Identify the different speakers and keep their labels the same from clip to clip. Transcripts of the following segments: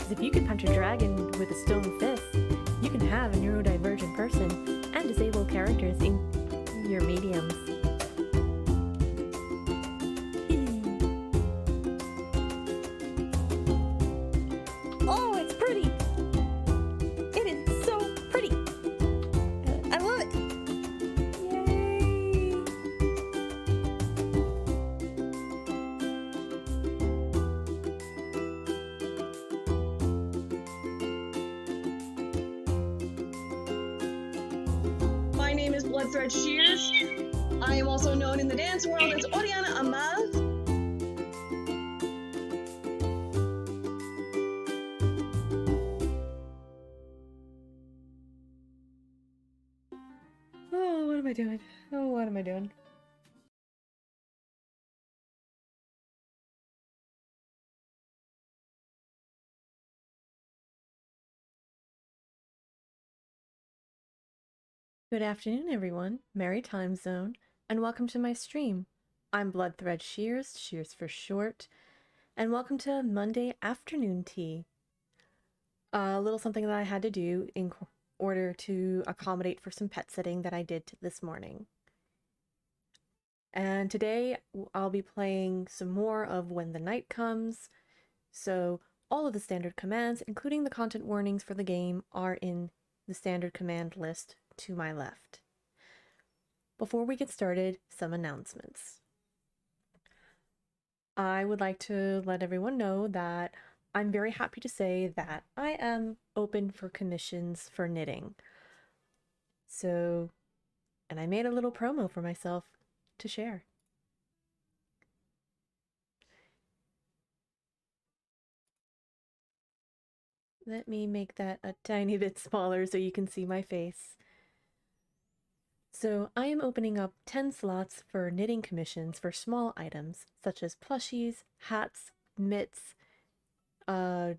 Speaker 1: Because if you can punch a dragon with a stone fist, you can have a neurodivergent person and disabled characters in your mediums. Oh, it's pretty! It is so pretty! I love it! Yay!
Speaker 2: My name is Bloodthread Shears. I am also known in the dance world as Oriana Amaz.
Speaker 1: Oh, what am I doing? Oh, what am I doing? Good afternoon, everyone. Merry time zone, and welcome to my stream. I'm Bloodthread Shears, Shears for short, and welcome to Monday afternoon tea. A little something that I had to do in order to accommodate for some pet sitting that I did this morning. And today I'll be playing some more of When the Night Comes. So all of the standard commands, including the content warnings for the game, are in the standard command list to my left. Before we get started, some announcements. I would like to let everyone know that I'm very happy to say that I am open for commissions for knitting. So, and I made a little promo for myself to share. Let me make that a tiny bit smaller so you can see my face. So I am opening up 10 slots for knitting commissions for small items such as plushies, hats, mitts,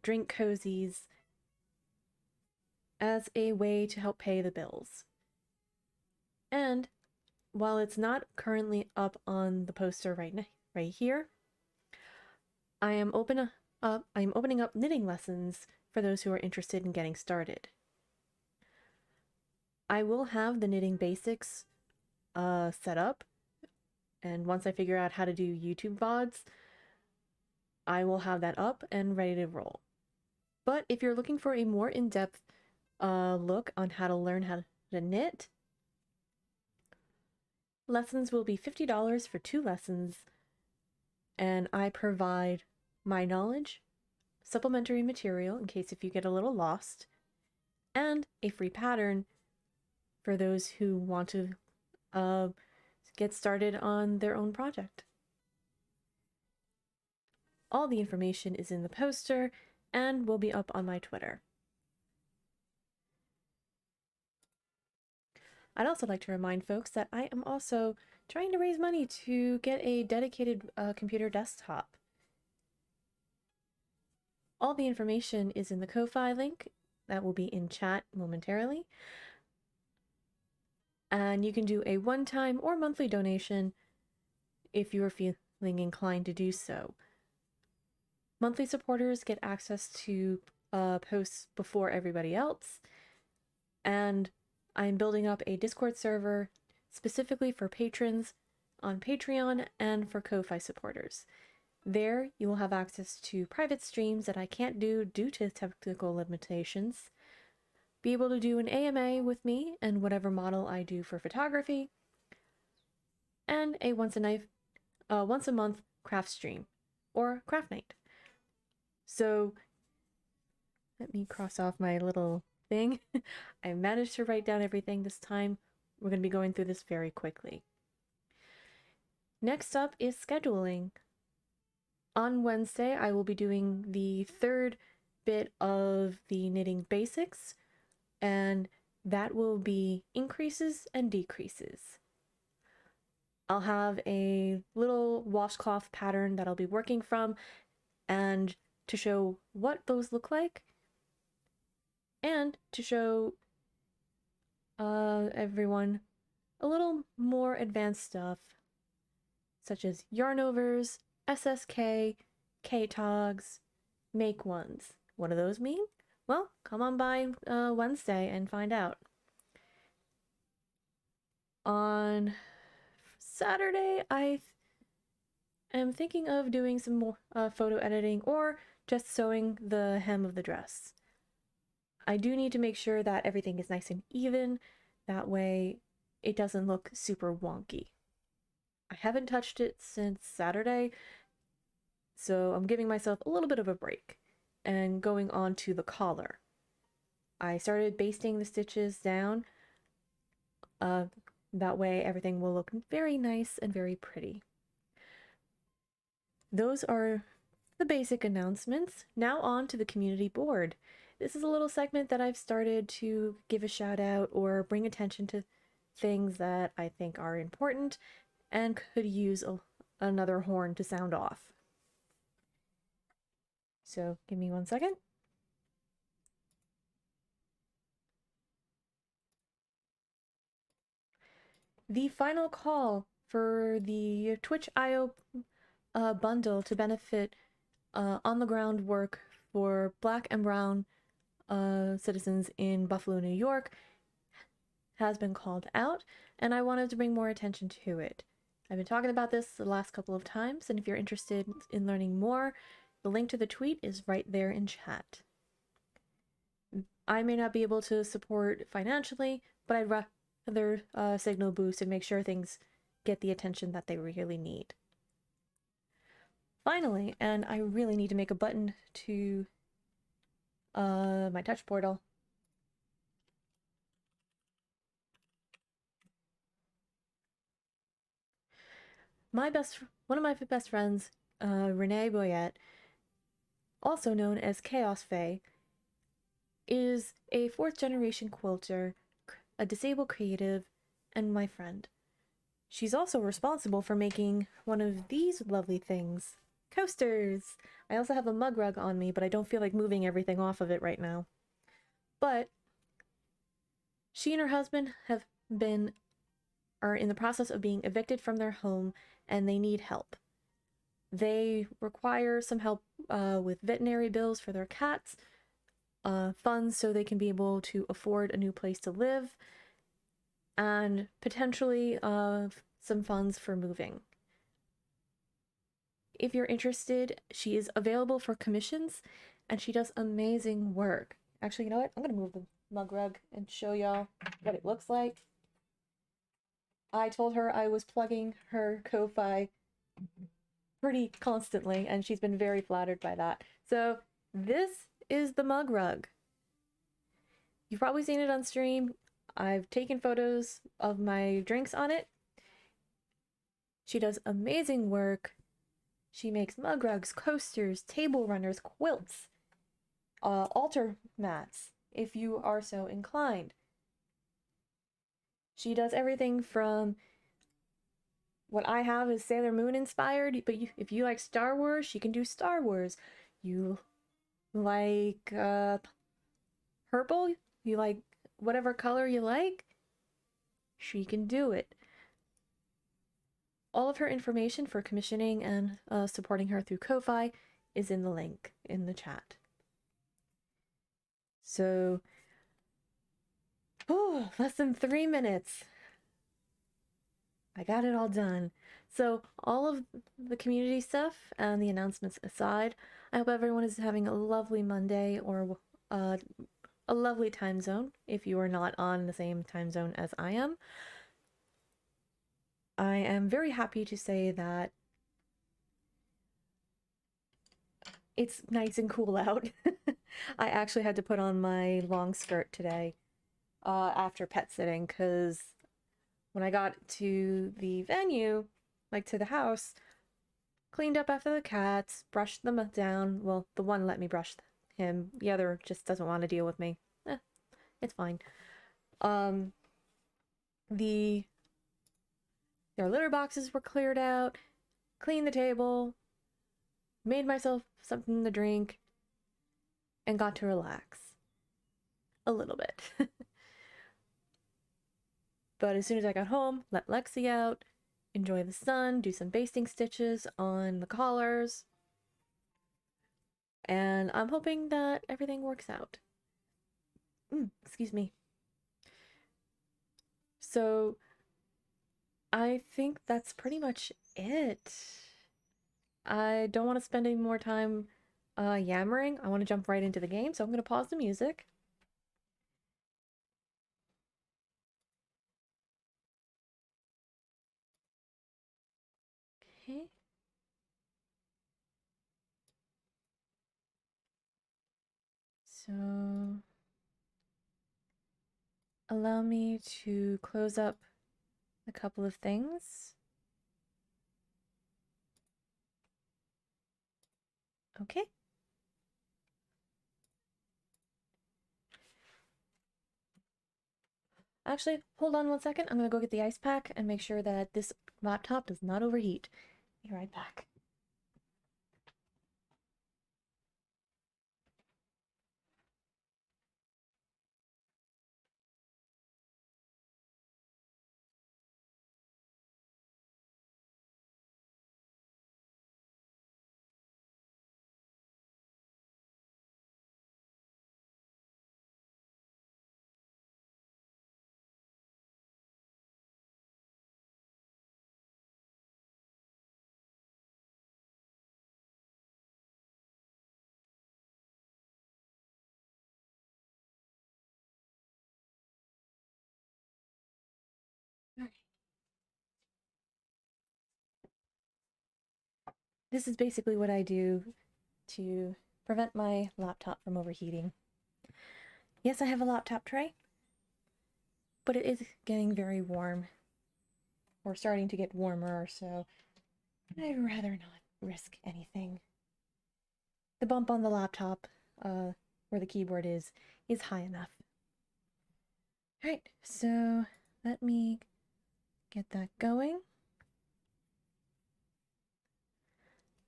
Speaker 1: drink cozies, as a way to help pay the bills. And while it's not currently up on the poster right here, I am opening up knitting lessons for those who are interested in getting started. I will have the knitting basics set up, and once I figure out how to do YouTube VODs, I will have that up and ready to roll. But if you're looking for a more in-depth look on how to learn how to knit, lessons will be $50 for 2 lessons, and I provide my knowledge, supplementary material in case if you get a little lost, and a free pattern for those who want to get started on their own project. All the information is in the poster and will be up on my Twitter. I'd also like to remind folks that I am also trying to raise money to get a dedicated computer desktop. All the information is in the Ko-Fi link that will be in chat momentarily. And you can do a one-time or monthly donation if you are feeling inclined to do so. Monthly supporters get access to posts before everybody else, and I'm building up a Discord server specifically for patrons on Patreon and for Ko-Fi supporters. There, you will have access to private streams that I can't do due to technical limitations, be able to do an AMA with me and whatever model I do for photography, and a once a month craft stream or craft night. So let me cross off my little thing. I managed to write down everything this time. We're going to be going through this very quickly. Next up is scheduling. On Wednesday, I will be doing the third bit of the knitting basics, and that will be increases and decreases. I'll have a little washcloth pattern that I'll be working from, and to show what those look like, and to show everyone a little more advanced stuff, such as yarn overs, SSK, K-togs, make ones. What do those mean? Well, come on by Wednesday and find out. On Saturday, I am thinking of doing some more photo editing or just sewing the hem of the dress. I do need to make sure that everything is nice and even. That way it doesn't look super wonky. I haven't touched it since Saturday, so I'm giving myself a little bit of a break and going on to the collar. I started basting the stitches down. That way everything will look very nice and very pretty. Those are the basic announcements. Now on to the community board. This is a little segment that I've started to give a shout out or bring attention to things that I think are important and could use another horn to sound off. So give me 1 second. The final call for the Twitch.io bundle to benefit on the ground work for Black and Brown citizens in Buffalo, New York has been called out, and I wanted to bring more attention to it. I've been talking about this the last couple of times, and if you're interested in learning more, the link to the tweet is right there in chat. I may not be able to support financially, but I'd rather signal boost and make sure things get the attention that they really need. Finally, and I really need to make a button to my touch portal. One of my best friends, Renee Boyette, also known as Chaos Faye, is a 4th generation quilter, a disabled creative, and my friend. She's also responsible for making one of these lovely things, coasters. I also have a mug rug on me, but I don't feel like moving everything off of it right now. But she and her husband are in the process of being evicted from their home, and they need help. They require some help with veterinary bills for their cats, funds so they can be able to afford a new place to live, and potentially some funds for moving. If you're interested, she is available for commissions, and she does amazing work. Actually, you know what? I'm going to move the mug rug and show y'all what it looks like. I told her I was plugging her Kofi pretty constantly, and she's been very flattered by that. So this is the mug rug. You've probably seen it on stream. I've taken photos of my drinks on it. She does amazing work. She makes mug rugs, coasters, table runners, quilts, altar mats, if you are so inclined. She does everything from what I have is Sailor Moon inspired, but if you like Star Wars, she can do Star Wars. You like purple? You like whatever color you like? She can do it. All of her information for commissioning and supporting her through Ko-Fi is in the link in the chat. So, less than 3 minutes. I got it all done. So, all of the community stuff and the announcements aside, I hope everyone is having a lovely Monday or a lovely time zone if you are not on the same time zone as I am. I am very happy to say that it's nice and cool out. I actually had to put on my long skirt today after pet sitting because when I got to the venue, like to the house, cleaned up after the cats, brushed them down. Well, the one let me brush him. The other just doesn't want to deal with me. It's fine. Their litter boxes were cleared out, cleaned the table, made myself something to drink, and got to relax. A little bit. But as soon as I got home, let Lexi out, enjoy the sun, do some basting stitches on the collars, And I'm hoping that everything works out. Excuse me. So I think that's pretty much it. I don't want to spend any more time yammering. I want to jump right into the game, so I'm going to pause the music. Okay. So allow me to close up a couple of things. Okay. Actually, hold on one second. I'm gonna go get the ice pack and make sure that this laptop does not overheat. Be right back. Alright. This is basically what I do to prevent my laptop from overheating. Yes, I have a laptop tray, but it is getting very warm. Or starting to get warmer, so I'd rather not risk anything. The bump on the laptop, where the keyboard is high enough. Alright, so let me get that going.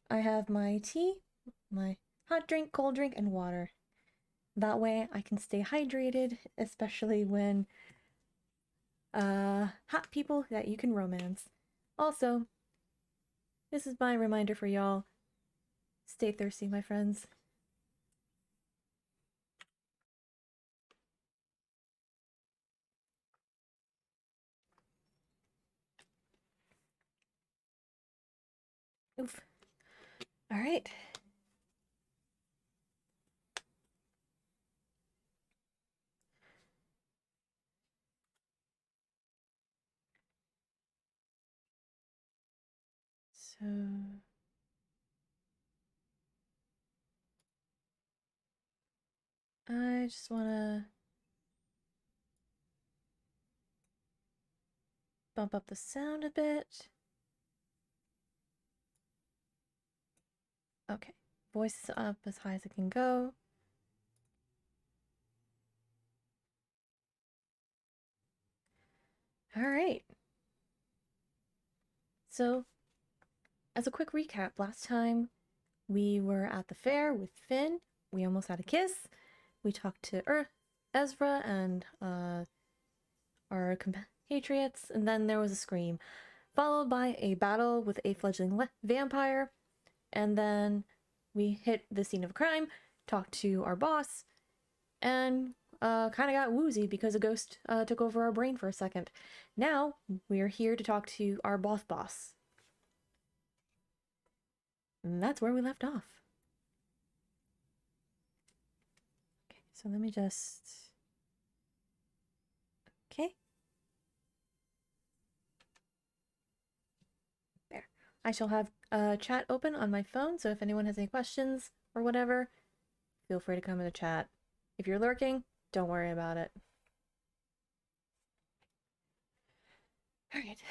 Speaker 1: I have my tea, my hot drink, cold drink, and water. That way I can stay hydrated, especially when hot people that you can romance. Also, this is my reminder for y'all. Stay thirsty, my friends. Oof. All right. So I just want to bump up the sound a bit. Okay. Voice up as high as it can go. All right. So, as a quick recap, last time we were at the fair with Finn. We almost had a kiss. We talked to Ezra and our compatriots, and then there was a scream, followed by a battle with a fledgling vampire, and then we hit the scene of crime, talked to our boss, and kind of got woozy because a ghost took over our brain for a second. Now we are here to talk to our boss. And that's where we left off. Okay, so let me just... Okay. There. I shall have chat open on my phone, so if anyone has any questions or whatever, feel free to come in the chat. If you're lurking, don't worry about it. Alright.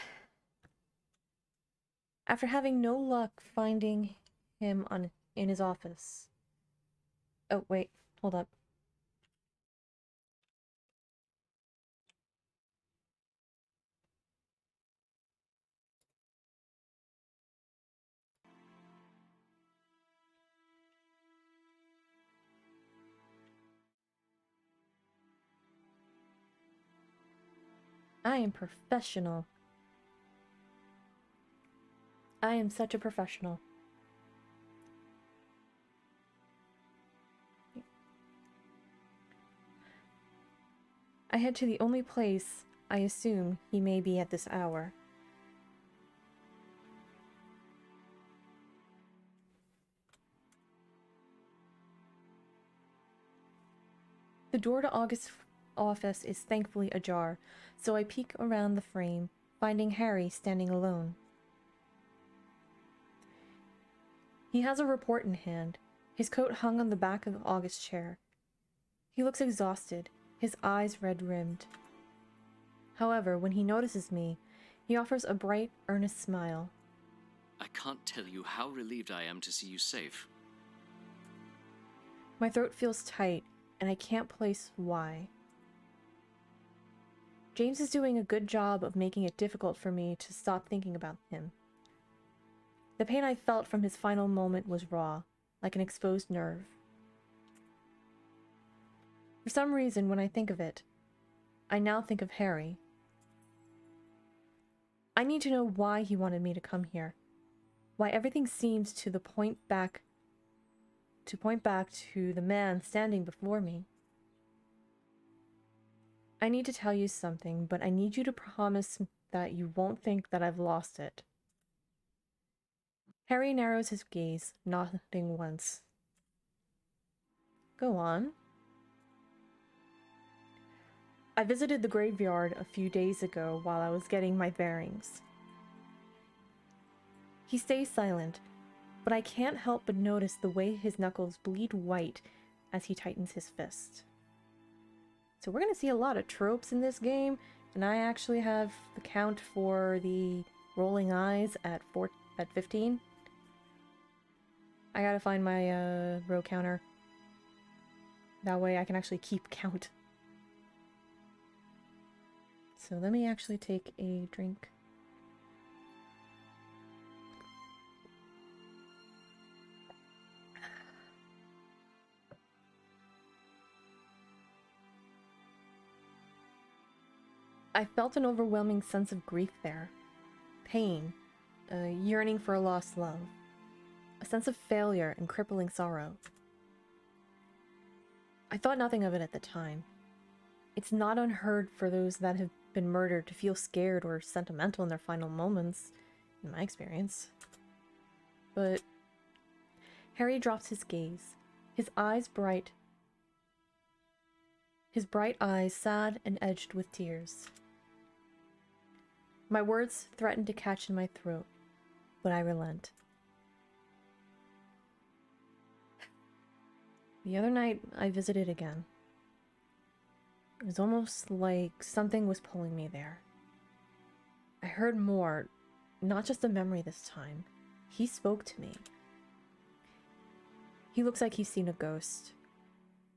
Speaker 1: After having no luck finding him in his office... Oh, wait. Hold up. I am professional. I am such a professional. I head to the only place I assume he may be at this hour. The door to August's office is thankfully ajar, so I peek around the frame, finding Harry standing alone. He has a report in hand, his coat hung on the back of August's chair. He looks exhausted, his eyes red-rimmed. However, when he notices me, he offers a bright, earnest smile.
Speaker 3: I can't tell you how relieved I am to see you safe.
Speaker 1: My throat feels tight, and I can't place why. James is doing a good job of making it difficult for me to stop thinking about him. The pain I felt from his final moment was raw, like an exposed nerve. For some reason, when I think of it, I now think of Harry. I need to know why he wanted me to come here, why everything seems to point back to the man standing before me. I need to tell you something, but I need you to promise that you won't think that I've lost it. Harry narrows his gaze, nodding once. Go on. I visited the graveyard a few days ago while I was getting my bearings. He stays silent, but I can't help but notice the way his knuckles bleed white as he tightens his fist. So we're going to see a lot of tropes in this game, and I actually have the count for the rolling eyes at 15. I gotta find my row counter. That way I can actually keep count. So let me actually take a drink. I felt an overwhelming sense of grief there. Pain, a yearning for a lost love, a sense of failure and crippling sorrow. I thought nothing of it at the time. It's not unheard for those that have been murdered to feel scared or sentimental in their final moments, in my experience. But Harry drops his gaze, his bright eyes sad and edged with tears. My words threaten to catch in my throat, but I relent. The other night, I visited again. It was almost like something was pulling me there. I heard more, not just a memory this time. He spoke to me. He looks like he's seen a ghost.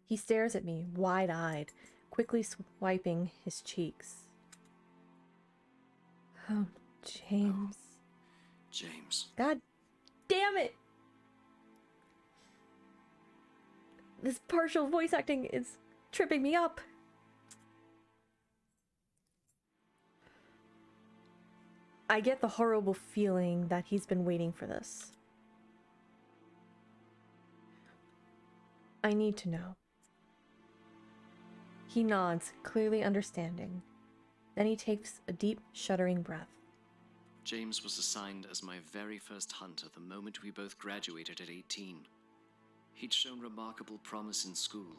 Speaker 1: He stares at me, wide-eyed, quickly swiping his cheeks. Oh, James.
Speaker 3: Oh, James.
Speaker 1: God damn it! This partial voice acting is tripping me up. I get the horrible feeling that he's been waiting for this. I need to know. He nods, clearly understanding. Then he takes a deep, shuddering breath.
Speaker 3: James was assigned as my very first hunter the moment we both graduated at 18. He'd shown remarkable promise in school,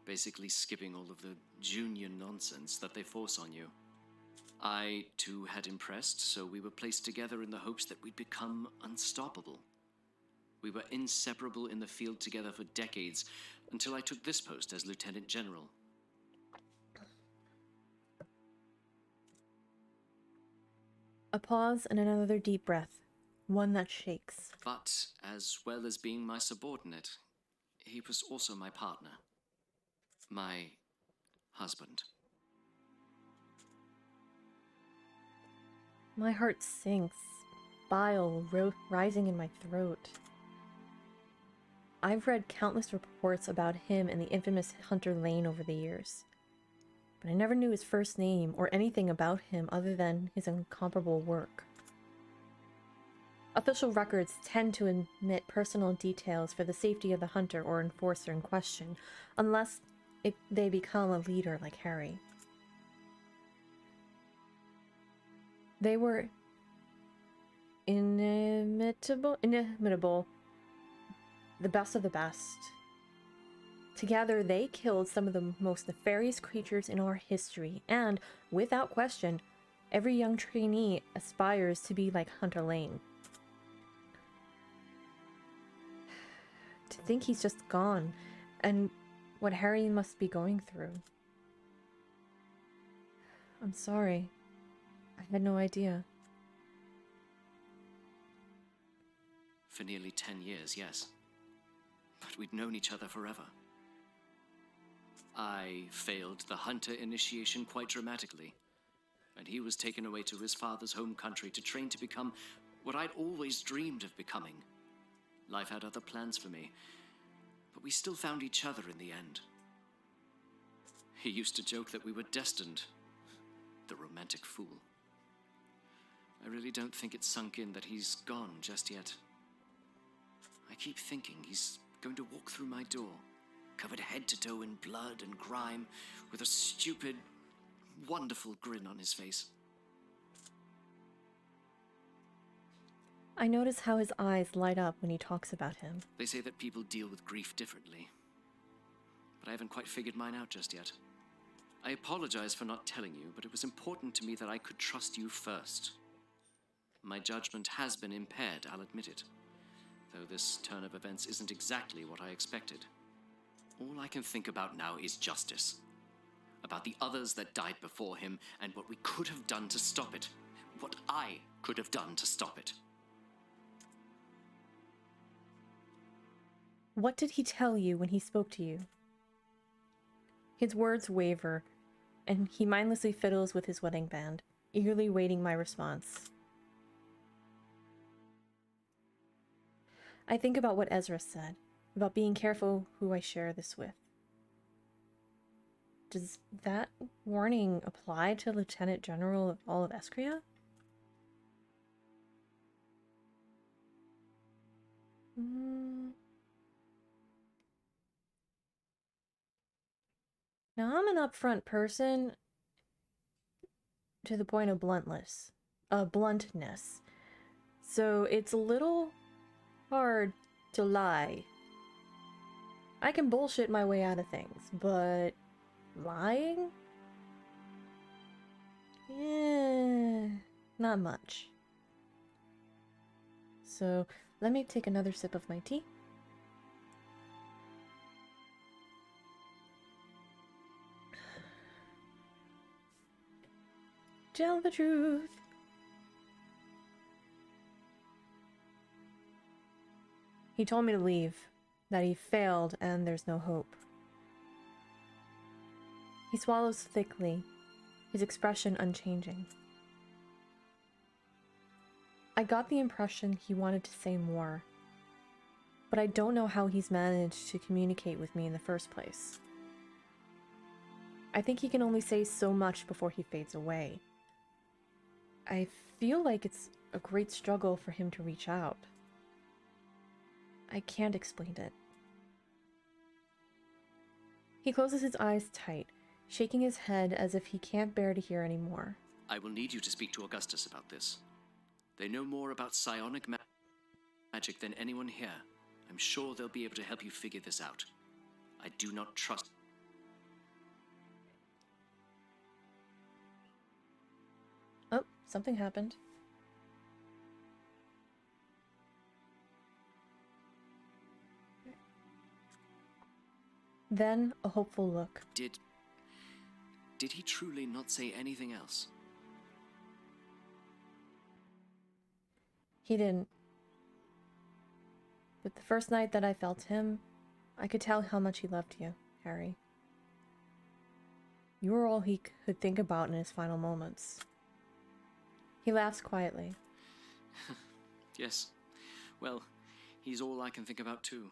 Speaker 3: basically skipping all of the junior nonsense that they force on you. I, too, had impressed, so we were placed together in the hopes that we'd become unstoppable. We were inseparable in the field together for decades, until I took this post as Lieutenant General.
Speaker 1: A pause and another deep breath, one that shakes.
Speaker 3: But, as well as being my subordinate, he was also my partner. My husband.
Speaker 1: My heart sinks, bile rising in my throat. I've read countless reports about him and the infamous Hunter Lane over the years, but I never knew his first name or anything about him other than his incomparable work. Official records tend to omit personal details for the safety of the hunter or enforcer in question, unless they become a leader like Harry. They were inimitable, the best of the best. Together, they killed some of the most nefarious creatures in our history, and, without question, every young trainee aspires to be like Hunter Lane. To think he's just gone, and what Harry must be going through. I'm sorry. I had no idea.
Speaker 3: For nearly 10 years, yes. But we'd known each other forever. I failed the hunter initiation quite dramatically, and he was taken away to his father's home country to train to become what I'd always dreamed of becoming. Life had other plans for me, but we still found each other in the end. He used to joke that we were destined. The romantic fool. I really don't think it's sunk in that he's gone just yet. I keep thinking he's going to walk through my door, covered head to toe in blood and grime, with a stupid, wonderful grin on his face.
Speaker 1: I notice how his eyes light up when he talks about him.
Speaker 3: They say that people deal with grief differently, but I haven't quite figured mine out just yet. I apologize for not telling you, but it was important to me that I could trust you first. My judgment has been impaired, I'll admit it, though this turn of events isn't exactly what I expected. All I can think about now is justice. About the others that died before him, and what we could have done to stop it. What I could have done to stop it.
Speaker 1: What did he tell you when he spoke to you? His words waver, and he mindlessly fiddles with his wedding band, eagerly waiting my response. I think about what Ezra said, about being careful who I share this with. Does that warning apply to Lieutenant General of all of Escria? Now, I'm an upfront person to the point of bluntness. So it's a little hard to lie. I can bullshit my way out of things, but lying? Not much. So let me take another sip of my tea. Tell the truth. He told me to leave, that he failed and there's no hope. He swallows thickly, his expression unchanging. I got the impression he wanted to say more, but I don't know how he's managed to communicate with me in the first place. I think he can only say so much before he fades away. I feel like it's a great struggle for him to reach out. I can't explain it. He closes his eyes tight, shaking his head as if he can't bear to hear anymore.
Speaker 3: I will need you to speak to Augustus about this. They know more about psionic magic than anyone here. I'm sure they'll be able to help you figure this out. I do not trust.
Speaker 1: Oh, something happened. Then a hopeful look.
Speaker 3: Did he truly not say anything else?
Speaker 1: He didn't. But the first night that I felt him, I could tell how much he loved you, Harry. You were all he could think about in his final moments. He laughs quietly.
Speaker 3: Yes. Well, he's all I can think about too.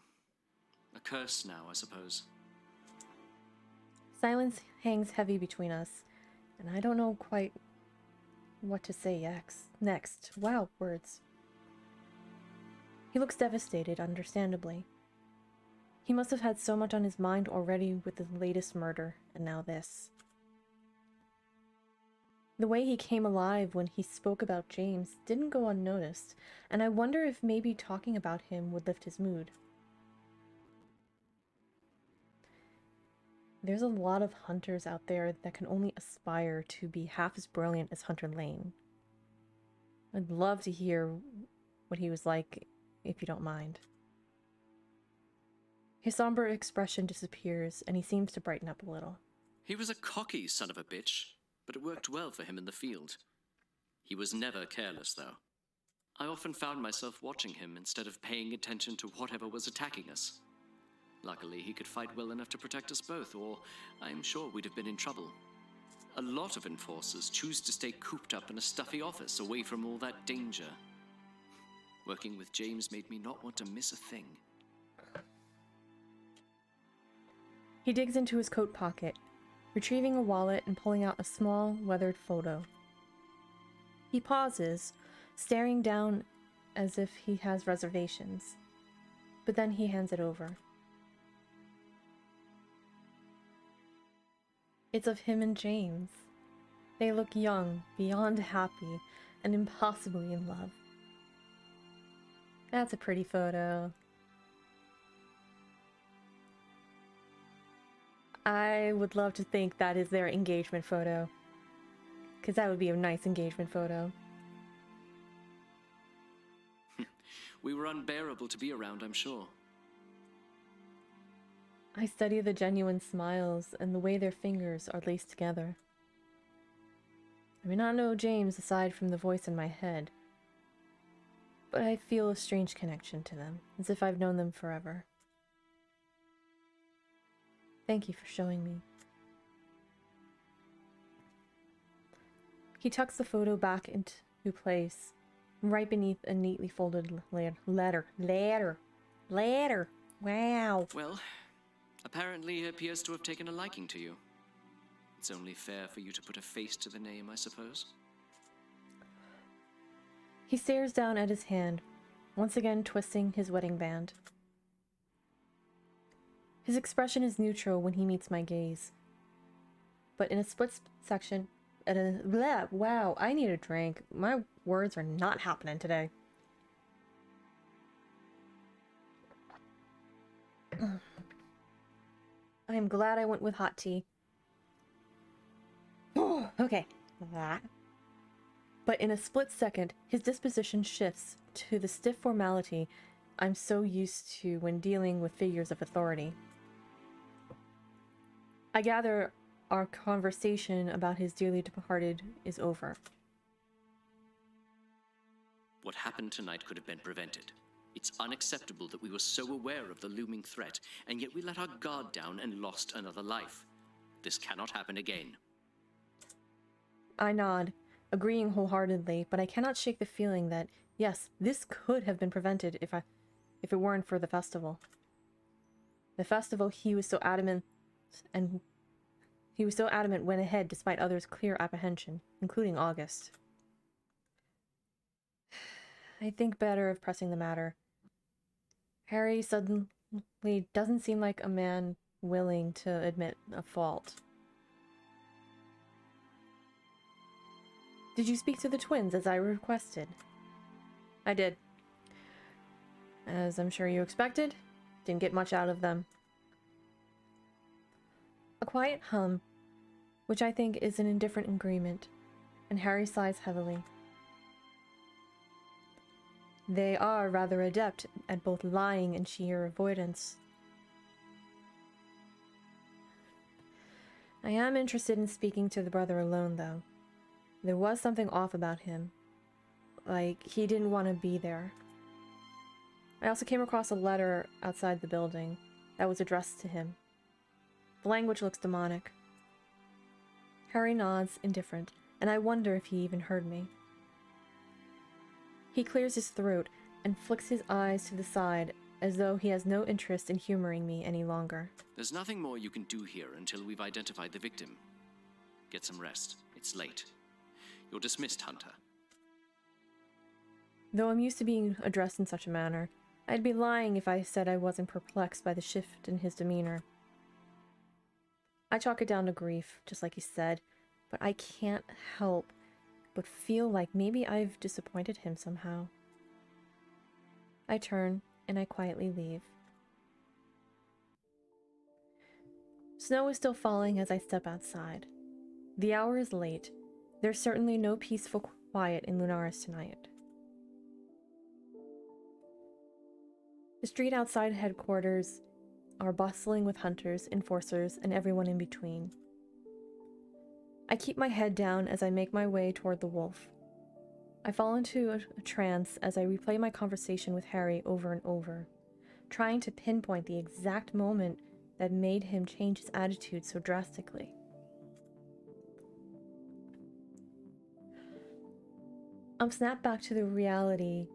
Speaker 3: A curse now, I suppose.
Speaker 1: Silence hangs heavy between us, and I don't know quite what to say next. Wow, words. He looks devastated, understandably. He must have had so much on his mind already with the latest murder, and now this. The way he came alive when he spoke about James didn't go unnoticed, and I wonder if maybe talking about him would lift his mood. There's a lot of hunters out there that can only aspire to be half as brilliant as Hunter Lane. I'd love to hear what he was like, if you don't mind. His somber expression disappears, and he seems to brighten up a little.
Speaker 3: He was a cocky son of a bitch, but it worked well for him in the field. He was never careless, though. I often found myself watching him instead of paying attention to whatever was attacking us. Luckily, he could fight well enough to protect us both, or I'm sure we'd have been in trouble. A lot of enforcers choose to stay cooped up in a stuffy office, away from all that danger. Working with James made me not want to miss a thing.
Speaker 1: He digs into his coat pocket, retrieving a wallet and pulling out a small, weathered photo. He pauses, staring down as if he has reservations, but then he hands it over. It's of him and James. They look young, beyond happy, and impossibly in love. That's a pretty photo. I would love to think that is their engagement photo, because that would be a nice engagement photo.
Speaker 3: We were unbearable to be around, I'm sure.
Speaker 1: I study the genuine smiles and the way their fingers are laced together. I may not know James aside from the voice in my head, but I feel a strange connection to them, as if I've known them forever. Thank you for showing me. He tucks the photo back into place, right beneath a neatly folded letter. Wow.
Speaker 3: Well, apparently he appears to have taken a liking to you. It's only fair for you to put a face to the name, I suppose.
Speaker 1: He stares down at his hand, once again twisting his wedding band. His expression is neutral when he meets my gaze. But in a split section, wow, I need a drink. My words are not happening today. I am glad I went with hot tea. Oh, okay. But in a split second, his disposition shifts to the stiff formality I'm so used to when dealing with figures of authority. I gather our conversation about his dearly departed is over.
Speaker 3: What happened tonight could have been prevented. It's unacceptable that we were so aware of the looming threat, and yet we let our guard down and lost another life. This cannot happen again.
Speaker 1: I nod, agreeing wholeheartedly, but I cannot shake the feeling that, yes, this could have been prevented if it weren't for the festival. The festival he was so adamant went ahead despite others' clear apprehension, including August. I think better of pressing the matter. Harry suddenly doesn't seem like a man willing to admit a fault. Did you speak to the twins as I requested? I did. As I'm sure you expected, didn't get much out of them. A quiet hum, which I think is an indifferent agreement, and Harry sighs heavily. They are rather adept at both lying and sheer avoidance. I am interested in speaking to the brother alone, though. There was something off about him. Like, he didn't want to be there. I also came across a letter outside the building that was addressed to him. The language looks demonic. Harry nods, indifferent, and I wonder if he even heard me. He clears his throat and flicks his eyes to the side as though he has no interest in humoring me any longer.
Speaker 3: There's nothing more you can do here until we've identified the victim. Get some rest. It's late. You're dismissed, Hunter.
Speaker 1: Though I'm used to being addressed in such a manner, I'd be lying if I said I wasn't perplexed by the shift in his demeanor. I chalk it down to grief, just like he said, but I can't help but feel like maybe I've disappointed him somehow. I turn and I quietly leave. Snow is still falling as I step outside. The hour is late. There's certainly no peaceful quiet in Lunaris tonight. The street outside headquarters are bustling with hunters, enforcers, and everyone in between. I keep my head down as I make my way toward the wolf. I fall into a trance as I replay my conversation with Harry over and over, trying to pinpoint the exact moment that made him change his attitude so drastically. Snap back to reality.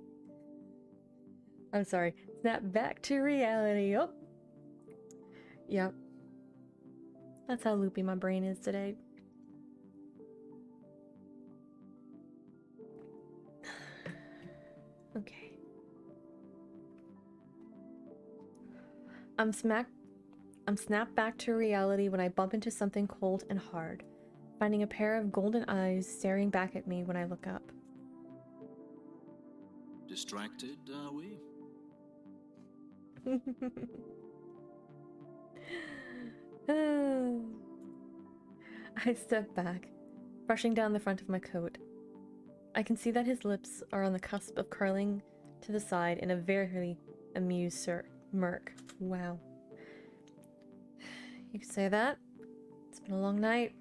Speaker 1: Oh. Yep. That's how loopy my brain is today. Okay. I'm snapped back to reality when I bump into something cold and hard, finding a pair of golden eyes staring back at me when I look up.
Speaker 4: Distracted, are we?
Speaker 1: I step back, brushing down the front of my coat. I can see that his lips are on the cusp of curling to the side in a very amused smirk. Wow. You could say that. It's been a long night.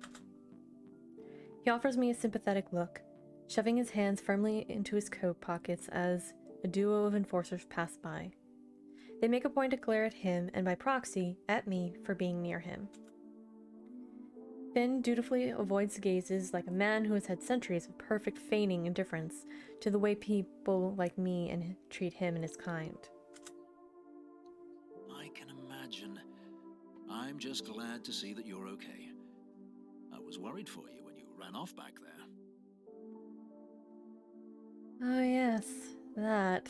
Speaker 1: He offers me a sympathetic look, shoving his hands firmly into his coat pockets as a duo of enforcers pass by. They make a point to glare at him and by proxy, at me for being near him. Finn dutifully avoids gazes like a man who has had centuries of perfect feigning indifference to the way people like me and treat him and his kind.
Speaker 4: I can imagine. I'm just glad to see that you're okay. I was worried for you when you ran off back there.
Speaker 1: Oh yes, that.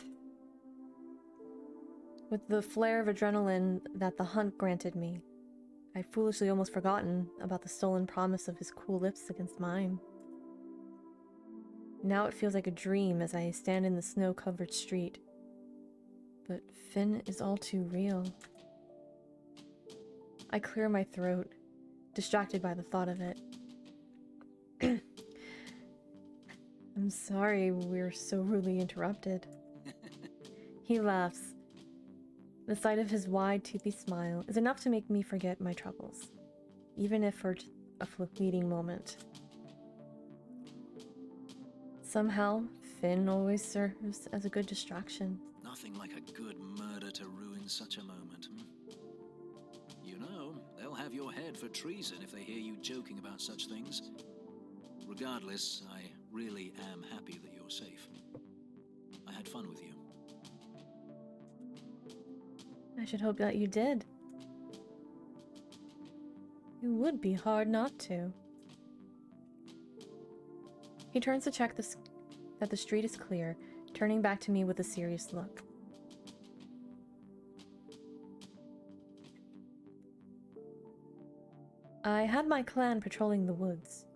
Speaker 1: With the flare of adrenaline that the hunt granted me, I'd foolishly almost forgotten about the stolen promise of his cool lips against mine. Now it feels like a dream as I stand in the snow-covered street. But Finn is all too real. I clear my throat, distracted by the thought of it. I'm sorry we're so rudely interrupted. He laughs. The sight of his wide, toothy smile is enough to make me forget my troubles, even if for a fleeting moment. Somehow, Finn always serves as a good distraction.
Speaker 4: Nothing like a good murder to ruin such a moment. You know, they'll have your head for treason if they hear you joking about such things. Regardless, I really am happy that you're safe. I had fun with you.
Speaker 1: I should hope that you did. It would be hard not to. He turns to check that the street is clear, turning back to me with a serious look. I had my clan patrolling the woods.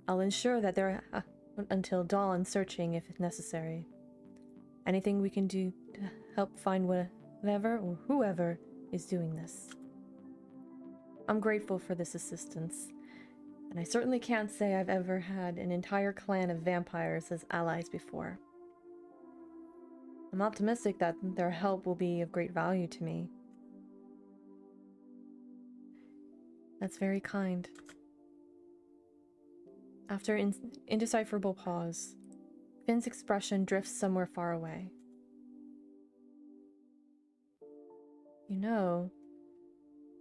Speaker 1: I'll ensure that they're until dawn searching if necessary. Anything we can do to help find whatever or whoever is doing this. I'm grateful for this assistance, and I certainly can't say I've ever had an entire clan of vampires as allies before. I'm optimistic that their help will be of great value to me. That's very kind. After an indecipherable pause, Finn's expression drifts somewhere far away. You know,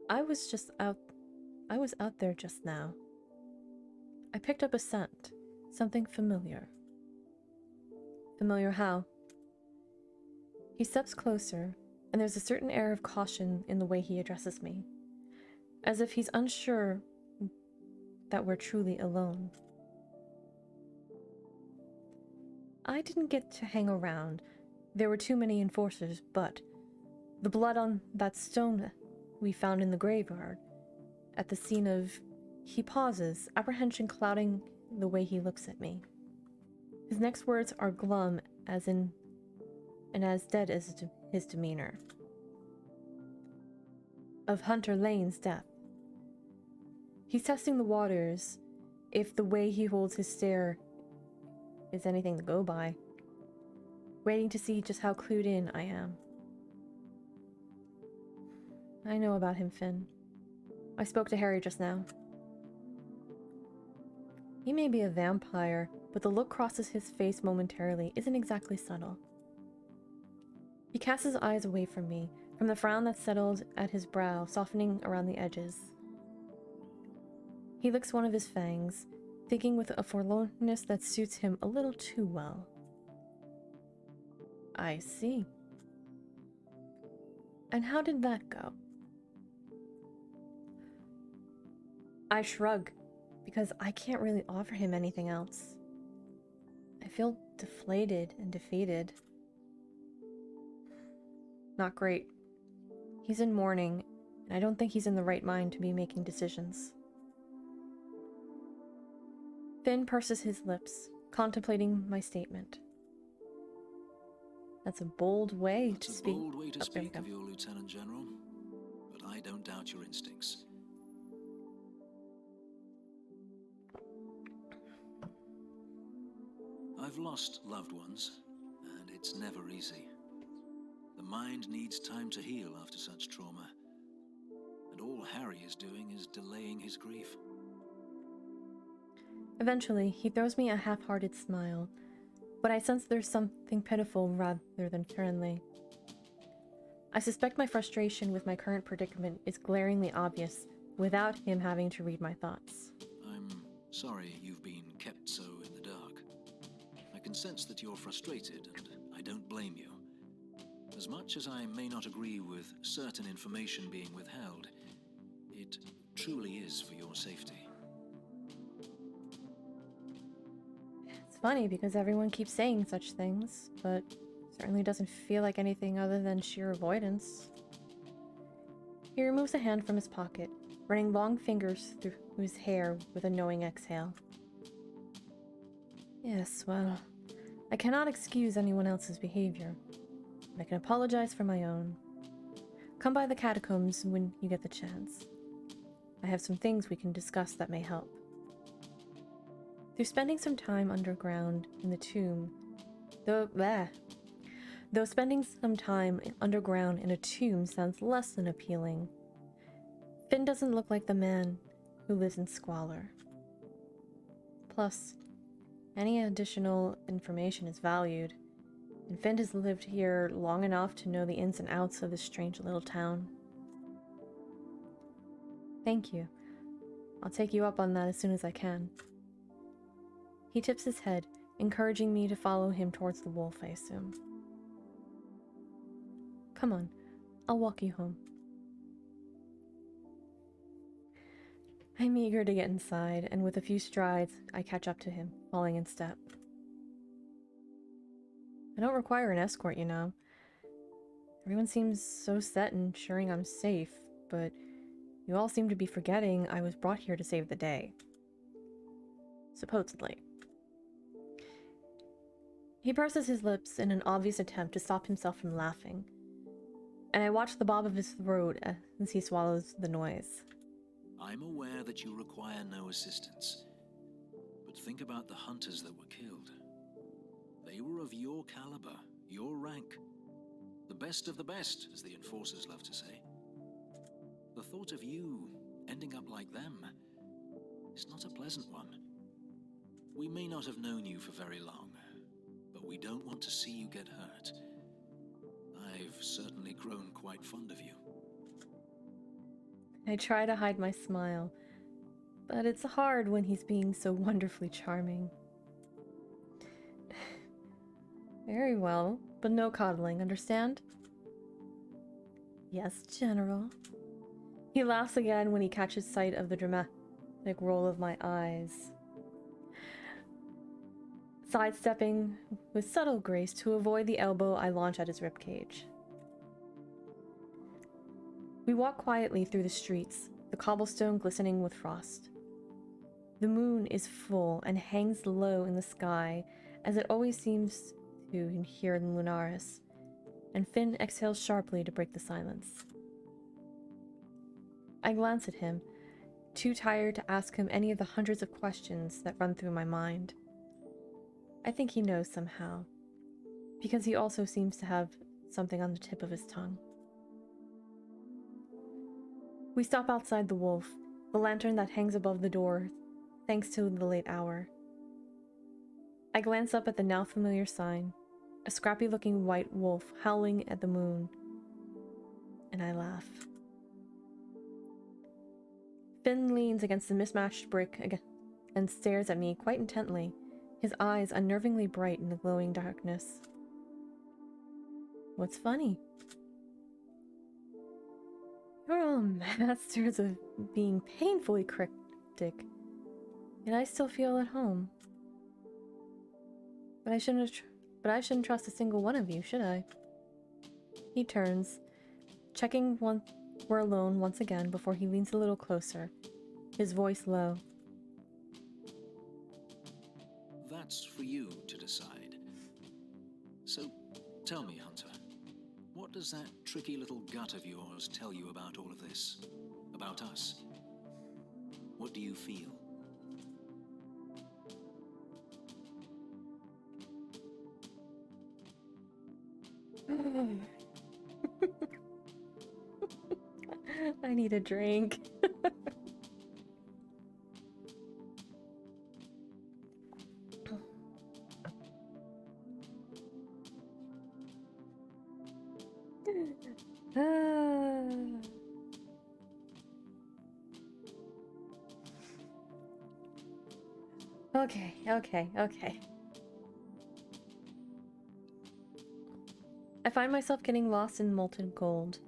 Speaker 1: I was out there just now. I picked up a scent, something familiar. Familiar how? He steps closer, and there's a certain air of caution in the way he addresses me, as if he's unsure that we're truly alone. I didn't get to hang around. There were too many enforcers, but the blood on that stone we found in the graveyard, at the scene of He pauses, apprehension clouding the way he looks at me. His next words are glum as in and as dead as his demeanor. Of Hunter Lane's death. He's testing the waters, if the way he holds his stare is anything to go by. Waiting to see just how clued in I am. I know about him, Finn. I spoke to Harry just now. He may be a vampire, but the look crosses his face momentarily isn't exactly subtle. He casts his eyes away from me, from the frown that settled at his brow, softening around the edges. He licks one of his fangs, thinking with a forlornness that suits him a little too well. I see. And how did that go? I shrug, because I can't really offer him anything else. I feel deflated and defeated. Not great. He's in mourning, and I don't think he's in the right mind to be making decisions. Finn purses his lips, contemplating my statement. That's a bold way to speak.
Speaker 4: That's a bold way to
Speaker 1: there we
Speaker 4: speak
Speaker 1: go.
Speaker 4: of your Lieutenant General, but I don't doubt your instincts. I've lost loved ones, and it's never easy. The mind needs time to heal after such trauma, and all Harry is doing is delaying his grief.
Speaker 1: Eventually, he throws me a half-hearted smile, but I sense there's something pitiful rather than friendly. I suspect my frustration with my current predicament is glaringly obvious without him having to read my thoughts.
Speaker 4: I'm sorry you've been kept so in the dark. I can sense that you're frustrated, and I don't blame you. As much as I may not agree with certain information being withheld, it truly is for your safety.
Speaker 1: It's funny because everyone keeps saying such things, but certainly doesn't feel like anything other than sheer avoidance. He removes a hand from his pocket, running long fingers through his hair with a knowing exhale. Yes, well, I cannot excuse anyone else's behavior, but I can apologize for my own. Come by the catacombs when you get the chance. I have some things we can discuss that may help. Through spending some time underground in the tomb, though spending some time underground in a tomb sounds less than appealing, Finn doesn't look like the man who lives in squalor. Plus, any additional information is valued, and Finn has lived here long enough to know the ins and outs of this strange little town. Thank you. I'll take you up on that as soon as I can. He tips his head, encouraging me to follow him towards the wolf, I assume. Come on, I'll walk you home. I'm eager to get inside, and with a few strides, I catch up to him, falling in step. I don't require an escort, you know. Everyone seems so set in ensuring I'm safe, but you all seem to be forgetting I was brought here to save the day. Supposedly. He purses his lips in an obvious attempt to stop himself from laughing, and I watch the bob of his throat as he swallows the noise.
Speaker 4: I'm aware that you require no assistance, but think about the hunters that were killed. They were of your caliber, your rank. The best of the best, as the enforcers love to say. The thought of you ending up like them is not a pleasant one. We may not have known you for very long, but we don't want to see you get hurt. I've certainly grown quite fond of you.
Speaker 1: I try to hide my smile, but it's hard when he's being so wonderfully charming. Very well, but no coddling, understand? Yes, General. He laughs again when he catches sight of the dramatic roll of my eyes. Sidestepping with subtle grace to avoid the elbow I launch at his ribcage. We walk quietly through the streets, the cobblestone glistening with frost. The moon is full and hangs low in the sky, as it always seems to here in Lunaris, and Finn exhales sharply to break the silence. I glance at him, too tired to ask him any of the hundreds of questions that run through my mind. I think he knows somehow, because he also seems to have something on the tip of his tongue. We stop outside the wolf, the lantern that hangs above the door, thanks to the late hour. I glance up at the now familiar sign, a scrappy-looking white wolf howling at the moon, and I laugh. Finn leans against the mismatched brick and stares at me quite intently, his eyes unnervingly bright in the glowing darkness. What's funny? You're all masters of being painfully cryptic, and I still feel at home. But I shouldn't trust a single one of you, should I? He turns, checking we're alone once again before he leans a little closer, his voice low.
Speaker 4: That's for you to decide. So, tell me, Hunter, what does that tricky little gut of yours tell you about all of this? About us? What do you feel?
Speaker 1: I need a drink. Okay. I find myself getting lost in molten gold,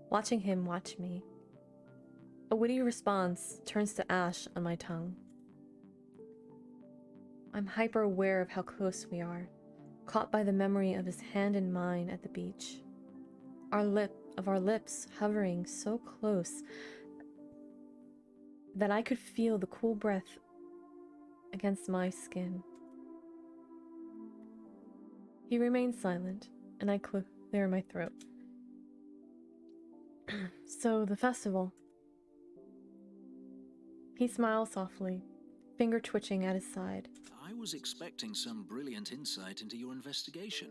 Speaker 1: watching him watch me. A witty response turns to ash on my tongue. I'm hyper aware of how close we are, caught by the memory of his hand in mine at the beach. Our lips hovering so close that I could feel the cool breath against my skin. He remains silent, and I clear my throat. So, the festival. He smiles softly, finger twitching at his side.
Speaker 4: I was expecting some brilliant insight into your investigation,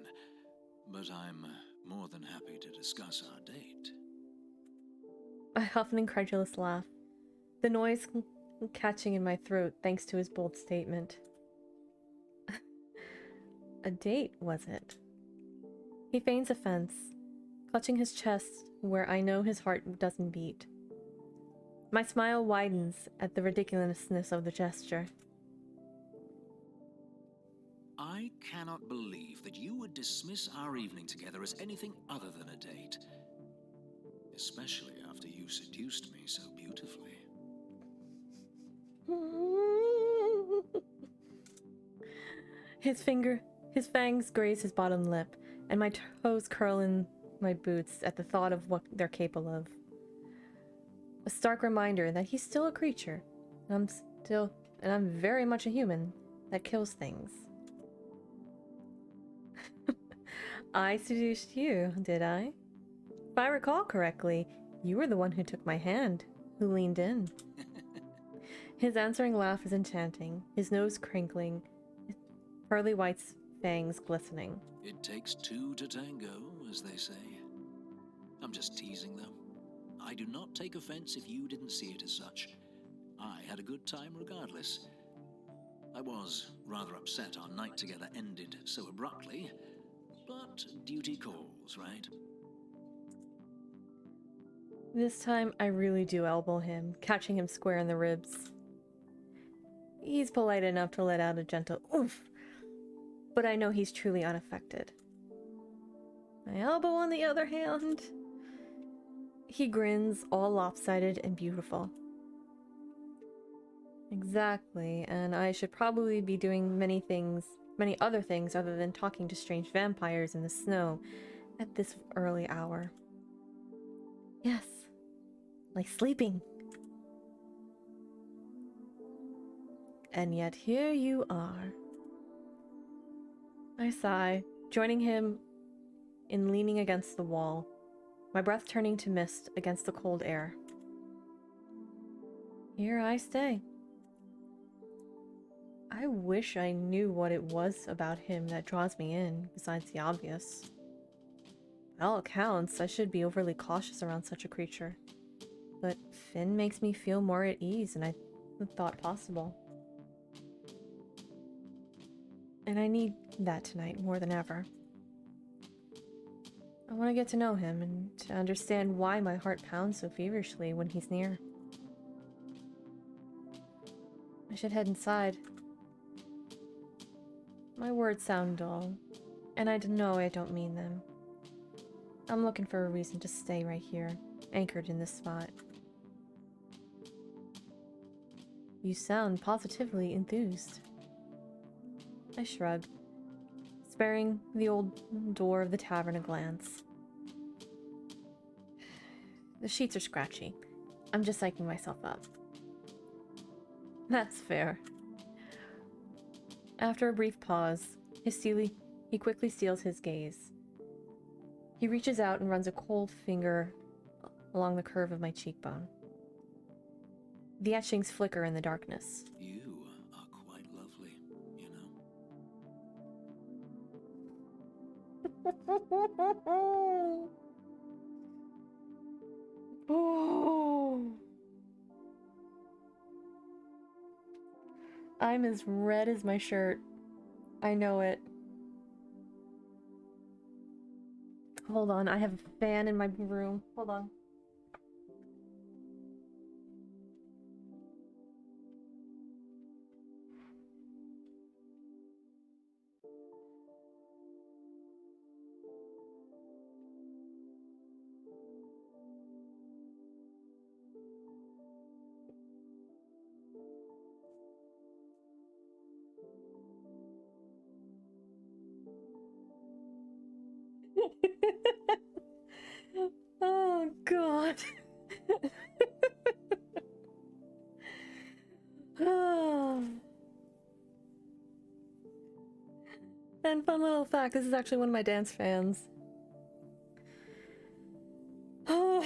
Speaker 4: but I'm more than happy to discuss our date.
Speaker 1: I huff an incredulous laugh, the noise catching in my throat thanks to his bold statement. A date, was it? He feigns offense, clutching his chest where I know his heart doesn't beat. My smile widens at the ridiculousness of the gesture.
Speaker 4: I cannot believe that you would dismiss our evening together as anything other than a date. Especially after you seduced me so beautifully.
Speaker 1: His fangs graze his bottom lip, and my toes curl in my boots at the thought of what they're capable of. A stark reminder that he's still a creature, and I'm very much a human that kills things. I seduced you, did I? If I recall correctly, you were the one who took my hand, who leaned in. His answering laugh is enchanting, his nose crinkling, his pearly white fangs glistening.
Speaker 4: It takes two to tango, as they say. I'm just teasing, though. I do not take offense if you didn't see it as such. I had a good time regardless. I was rather upset our night together ended so abruptly, but duty calls, right?
Speaker 1: This time, I really do elbow him, catching him square in the ribs. He's polite enough to let out a gentle oof, but I know he's truly unaffected. My elbow, on the other hand, he grins, all lopsided and beautiful. Exactly, and I should probably be doing many other things other than talking to strange vampires in the snow at this early hour. Yes, like sleeping. And yet here you are. I sigh, joining him in leaning against the wall, my breath turning to mist against the cold air. Here I stay. I wish I knew what it was about him that draws me in, besides the obvious. By all accounts, I should be overly cautious around such a creature. But Finn makes me feel more at ease than I thought possible. And I need that tonight more than ever. I want to get to know him and to understand why my heart pounds so feverishly when he's near. I should head inside. My words sound dull, and I know I don't mean them. I'm looking for a reason to stay right here, anchored in this spot. You sound positively enthused. I shrug, sparing the old door of the tavern a glance. The sheets are scratchy. I'm just psyching myself up. That's fair. After a brief pause, he quickly steals his gaze. He reaches out and runs a cold finger along the curve of my cheekbone. The etchings flicker in the darkness.
Speaker 4: You are quite lovely, you know.
Speaker 1: Oh. I'm as red as my shirt. I know it. Hold on, I have a fan in my room. Hold on. Oh god. Oh. And fun little fact, this is actually one of my dance fans. Oh.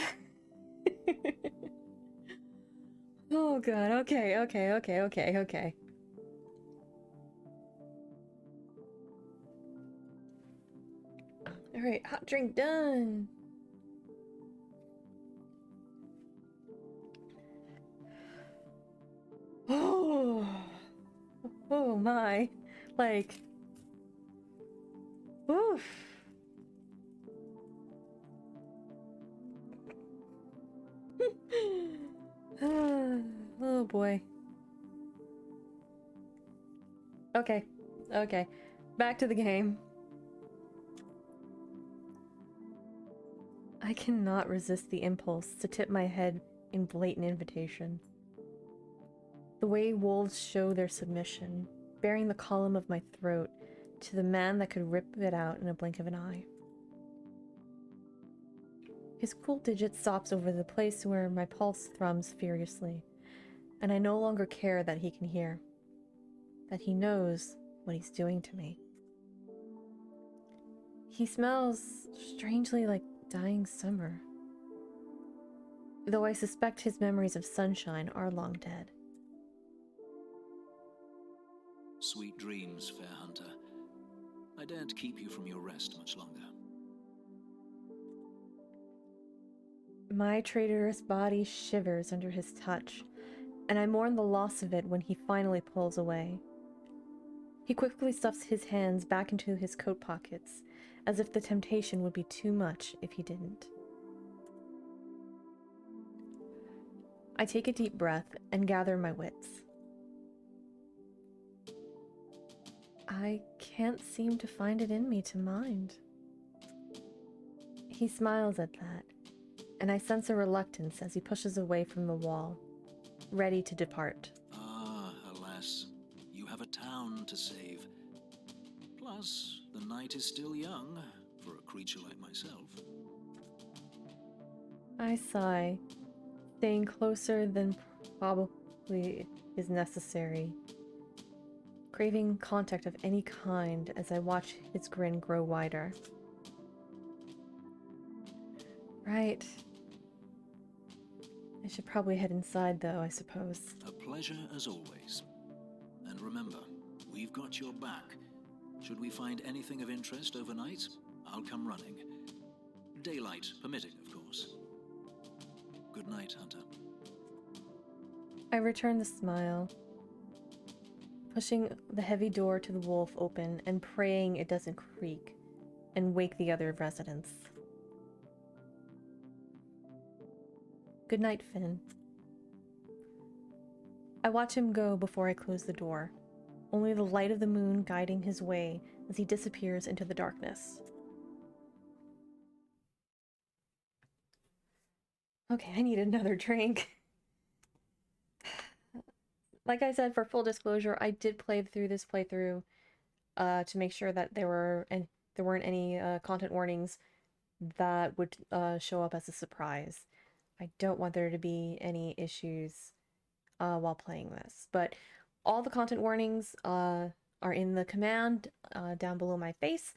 Speaker 1: Oh god, okay. Alright, hot drink done. Oh. Oh my. Like. Oof. Oh boy. Okay. Back to the game. I cannot resist the impulse to tip my head in blatant invitation. The way wolves show their submission, bearing the column of my throat to the man that could rip it out in a blink of an eye. His cool digit stops over the place where my pulse thrums furiously, and I no longer care that he can hear, that he knows what he's doing to me. He smells strangely like dying summer, though I suspect his memories of sunshine are long dead.
Speaker 4: Sweet dreams, fair hunter. I daren't keep you from your rest much longer.
Speaker 1: My traitorous body shivers under his touch, and I mourn the loss of it when he finally pulls away. He quickly stuffs his hands back into his coat pockets, as if the temptation would be too much if he didn't. I take a deep breath and gather my wits. I can't seem to find it in me to mind. He smiles at that, and I sense a reluctance as he pushes away from the wall, ready to depart.
Speaker 4: Ah, alas, you have a town to save. Plus, the night is still young for a creature like myself.
Speaker 1: I sigh, staying closer than probably is necessary, craving contact of any kind as I watch his grin grow wider. Right. I should probably head inside, though, I suppose.
Speaker 4: A pleasure as always. And remember, we've got your back. Should we find anything of interest overnight, I'll come running. Daylight permitting, of course. Good night, Hunter.
Speaker 1: I return the smile, pushing the heavy door to the wolf open and praying it doesn't creak and wake the other residents. Good night, Finn. I watch him go before I close the door, only the light of the moon guiding his way as he disappears into the darkness. Okay, I need another drink. Like I said, for full disclosure, I did play through this playthrough to make sure that there weren't any content warnings that would show up as a surprise. I don't want there to be any issues while playing this, but all the content warnings are in the command down below my face,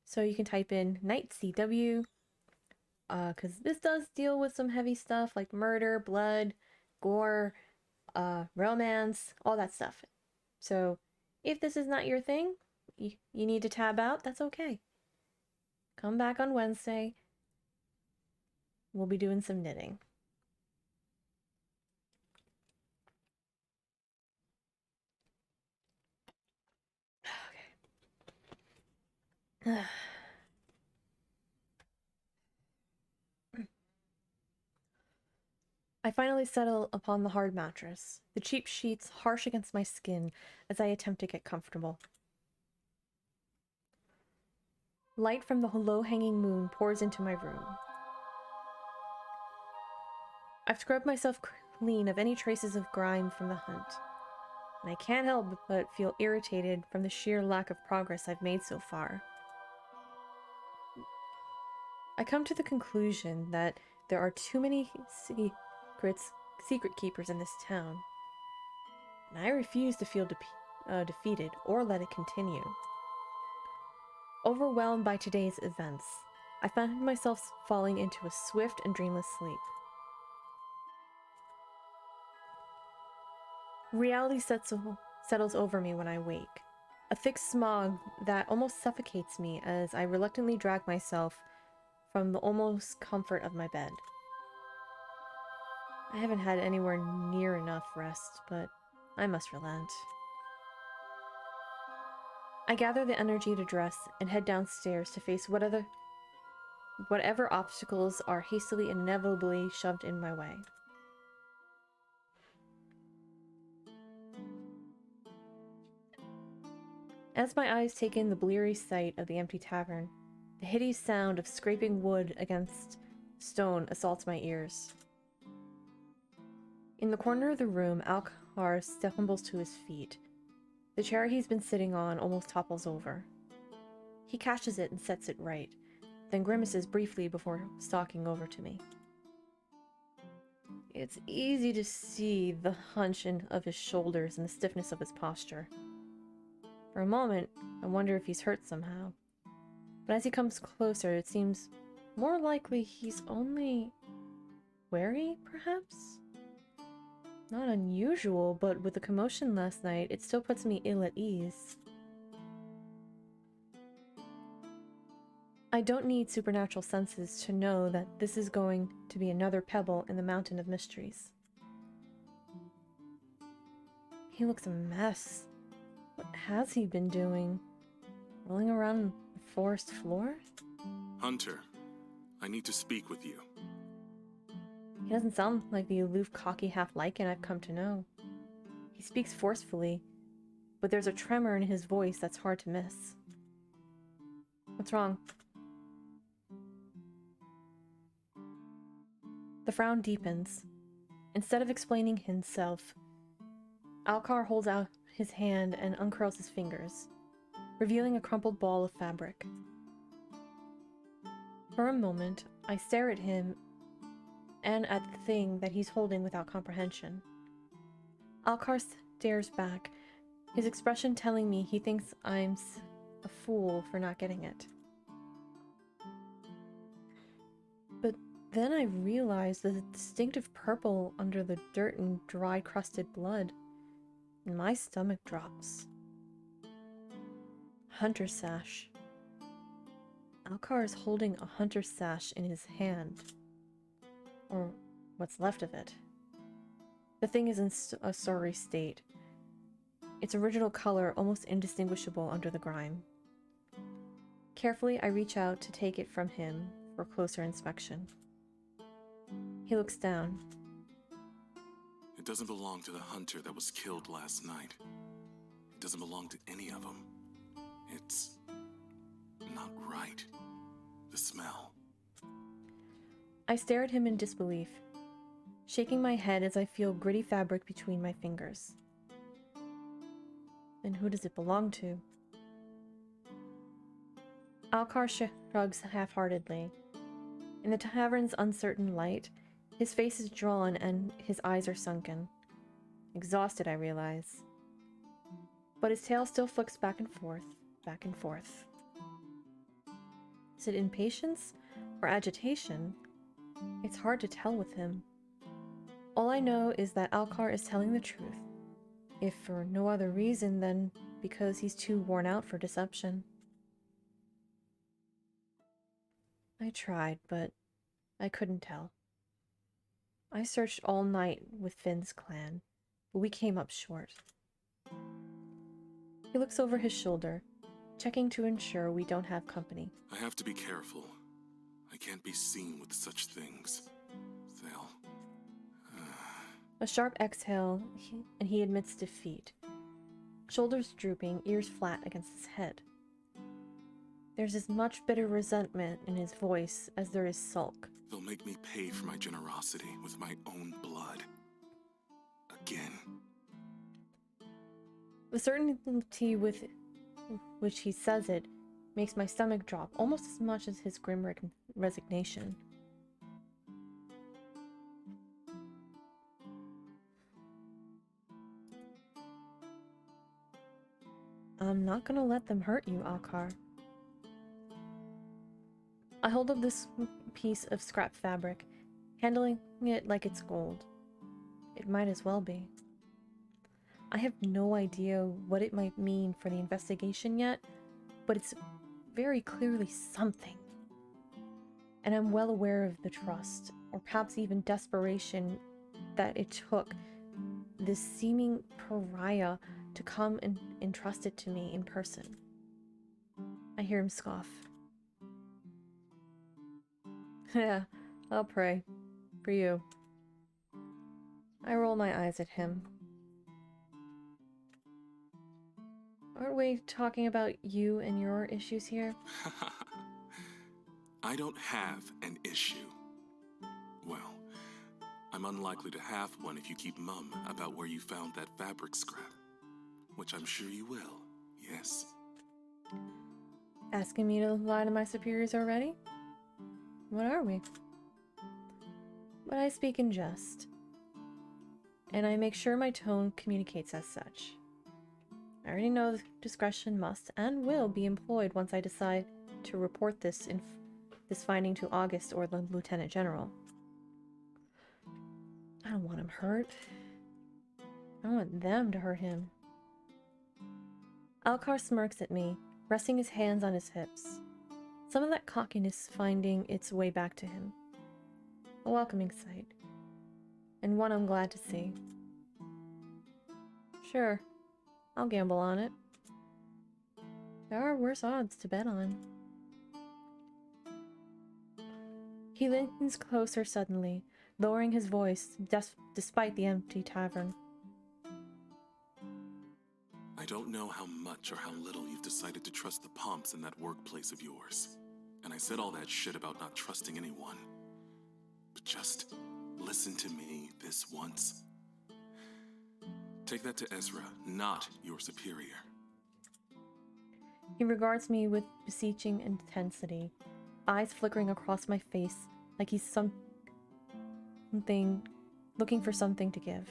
Speaker 1: so you can type in Night CW, because this does deal with some heavy stuff like murder, blood, gore, romance, all that stuff. So if this is not your thing, you need to tab out, that's okay. Come back on Wednesday. We'll be doing some knitting. Okay. I finally settle upon the hard mattress, the cheap sheets harsh against my skin as I attempt to get comfortable. Light from the low-hanging moon pours into my room. I've scrubbed myself clean of any traces of grime from the hunt, and I can't help but feel irritated from the sheer lack of progress I've made so far. I come to the conclusion that there are too many secret keepers in this town, and I refuse to feel defeated or let it continue. Overwhelmed by today's events, I found myself falling into a swift and dreamless sleep. Reality settles over me when I wake, a thick smog that almost suffocates me as I reluctantly drag myself from the almost comfort of my bed. I haven't had anywhere near enough rest, but I must relent. I gather the energy to dress and head downstairs to face whatever obstacles are hastily and inevitably shoved in my way. As my eyes take in the bleary sight of the empty tavern, the hideous sound of scraping wood against stone assaults my ears. In the corner of the room, Alcar stumbles to his feet. The chair he's been sitting on almost topples over. He catches it and sets it right, then grimaces briefly before stalking over to me. It's easy to see the hunch of his shoulders and the stiffness of his posture. For a moment, I wonder if he's hurt somehow. But as he comes closer, it seems more likely he's only wary, perhaps? Not unusual, but with the commotion last night, it still puts me ill at ease. I don't need supernatural senses to know that this is going to be another pebble in the mountain of mysteries. He looks a mess. What has he been doing? Rolling around on the forest floor?
Speaker 5: Hunter, I need to speak with you.
Speaker 1: He doesn't sound like the aloof, cocky half-Lycan I've come to know. He speaks forcefully, but there's a tremor in his voice that's hard to miss. What's wrong? The frown deepens. Instead of explaining himself, Alcar holds out his hand and uncurls his fingers, revealing a crumpled ball of fabric. For a moment, I stare at him and at the thing that he's holding without comprehension. Alcar stares back, his expression telling me he thinks I'm a fool for not getting it. But then I realized the distinctive purple under the dirt and dry crusted blood, and my stomach drops. Hunter sash. Alcar is holding a hunter sash in his hand. Or what's left of it. The thing is in a sorry state. Its original color almost indistinguishable under the grime. Carefully, I reach out to take it from him for closer inspection. He looks down.
Speaker 5: It doesn't belong to the hunter that was killed last night. It doesn't belong to any of them. It's not right. The smell.
Speaker 1: I stare at him in disbelief, shaking my head as I feel gritty fabric between my fingers. Then who does it belong to? Alcar shrugs half-heartedly. In the tavern's uncertain light, his face is drawn and his eyes are sunken. Exhausted, I realize. But his tail still flicks back and forth, back and forth. Is it impatience or agitation? It's hard to tell with him. All I know is that Alcar is telling the truth, if for no other reason than because he's too worn out for deception. I tried, but I couldn't tell. I searched all night with Finn's clan, but we came up short. He looks over his shoulder, checking to ensure we don't have company.
Speaker 5: I have to be careful. I can't be seen with such things. They'll...
Speaker 1: A sharp exhale, and he admits defeat. Shoulders drooping, ears flat against his head. There's as much bitter resentment in his voice as there is sulk.
Speaker 5: They'll make me pay for my generosity with my own blood. Again.
Speaker 1: The certainty with which he says it makes my stomach drop almost as much as his grim resignation. I'm not gonna let them hurt you, Alcar. I hold up this piece of scrap fabric, handling it like it's gold. It might as well be. I have no idea what it might mean for the investigation yet, but it's very clearly something. And I'm well aware of the trust, or perhaps even desperation, that it took this seeming pariah to come and entrust it to me in person. I hear him scoff. Yeah, I'll pray. For you. I roll my eyes at him. Aren't we talking about you and your issues here?
Speaker 5: I don't have an issue. Well, I'm unlikely to have one if you keep mum about where you found that fabric scrap. Which I'm sure you will, yes?
Speaker 1: Asking me to lie to my superiors already? What are we? But I speak in jest. And I make sure my tone communicates as such. I already know discretion must and will be employed once I decide to report this finding to August or the Lieutenant General. I don't want him hurt. I want them to hurt him. Alcar smirks at me, resting his hands on his hips. Some of that cockiness finding its way back to him. A welcoming sight. And one I'm glad to see. Sure, I'll gamble on it. There are worse odds to bet on. He leans closer suddenly, lowering his voice despite the empty tavern.
Speaker 5: I don't know how much or how little you've decided to trust the Pomps in that workplace of yours. And I said all that shit about not trusting anyone. But just listen to me this once. Take that to Ezra, not your superior.
Speaker 1: He regards me with beseeching intensity, eyes flickering across my face like he's looking for something to give.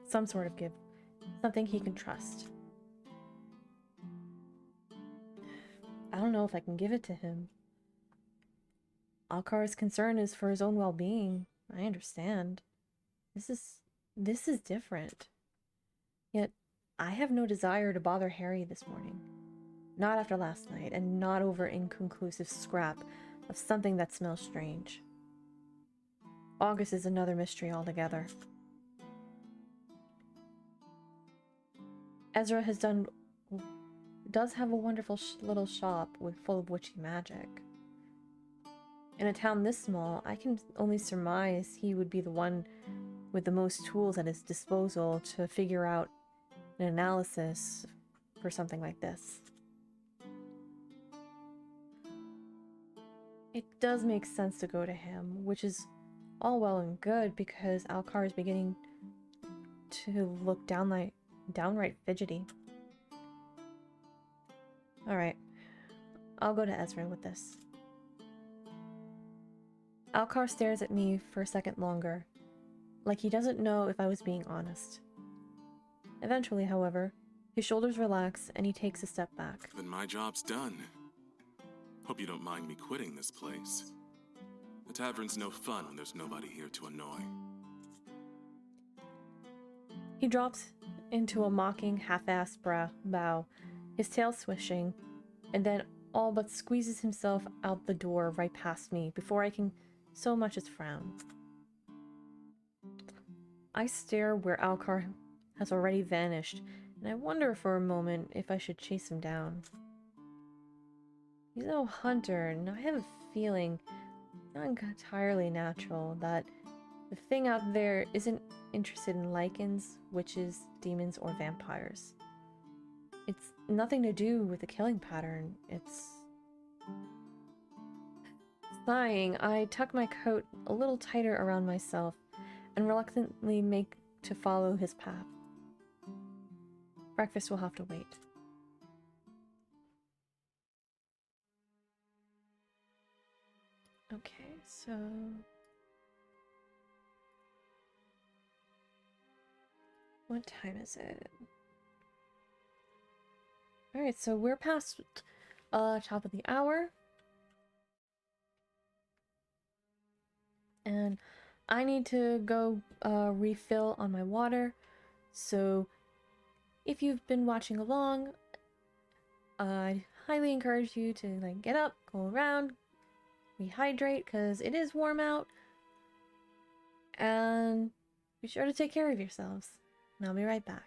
Speaker 1: Some sort of something he can trust. I don't know if I can give it to him. Alkar's concern is for his own well-being. I understand. This is different. Yet, I have no desire to bother Harry this morning. Not after last night, and not over inconclusive scrap of something that smells strange. August is another mystery altogether. Ezra does have a wonderful little shop full of witchy magic. In a town this small, I can only surmise he would be the one with the most tools at his disposal to figure out an analysis for something like this. It does make sense to go to him, which is all well and good because Alcar is beginning to look downright fidgety. Alright, I'll go to Ezra with this. Alcar stares at me for a second longer, like he doesn't know if I was being honest. Eventually, however, his shoulders relax and he takes a step back.
Speaker 5: Then my job's done. Hope you don't mind me quitting this place. The tavern's no fun when there's nobody here to annoy.
Speaker 1: He drops into a mocking, half-assed bow, his tail swishing, and then all but squeezes himself out the door right past me before I can so much as frown. I stare where Alcar has already vanished, and I wonder for a moment if I should chase him down. He's no hunter, and I have a feeling, not entirely natural, that the thing out there isn't interested in lichens, witches, demons, or vampires. It's nothing to do with the killing pattern. It's... Sighing, I tuck my coat a little tighter around myself and reluctantly make to follow his path. Breakfast will have to wait. Okay, so... What time is it? Alright, so we're past top of the hour. And I need to go refill on my water. So if you've been watching along, I highly encourage you to get up, go around, rehydrate because it is warm out, and be sure to take care of yourselves. And I'll be right back.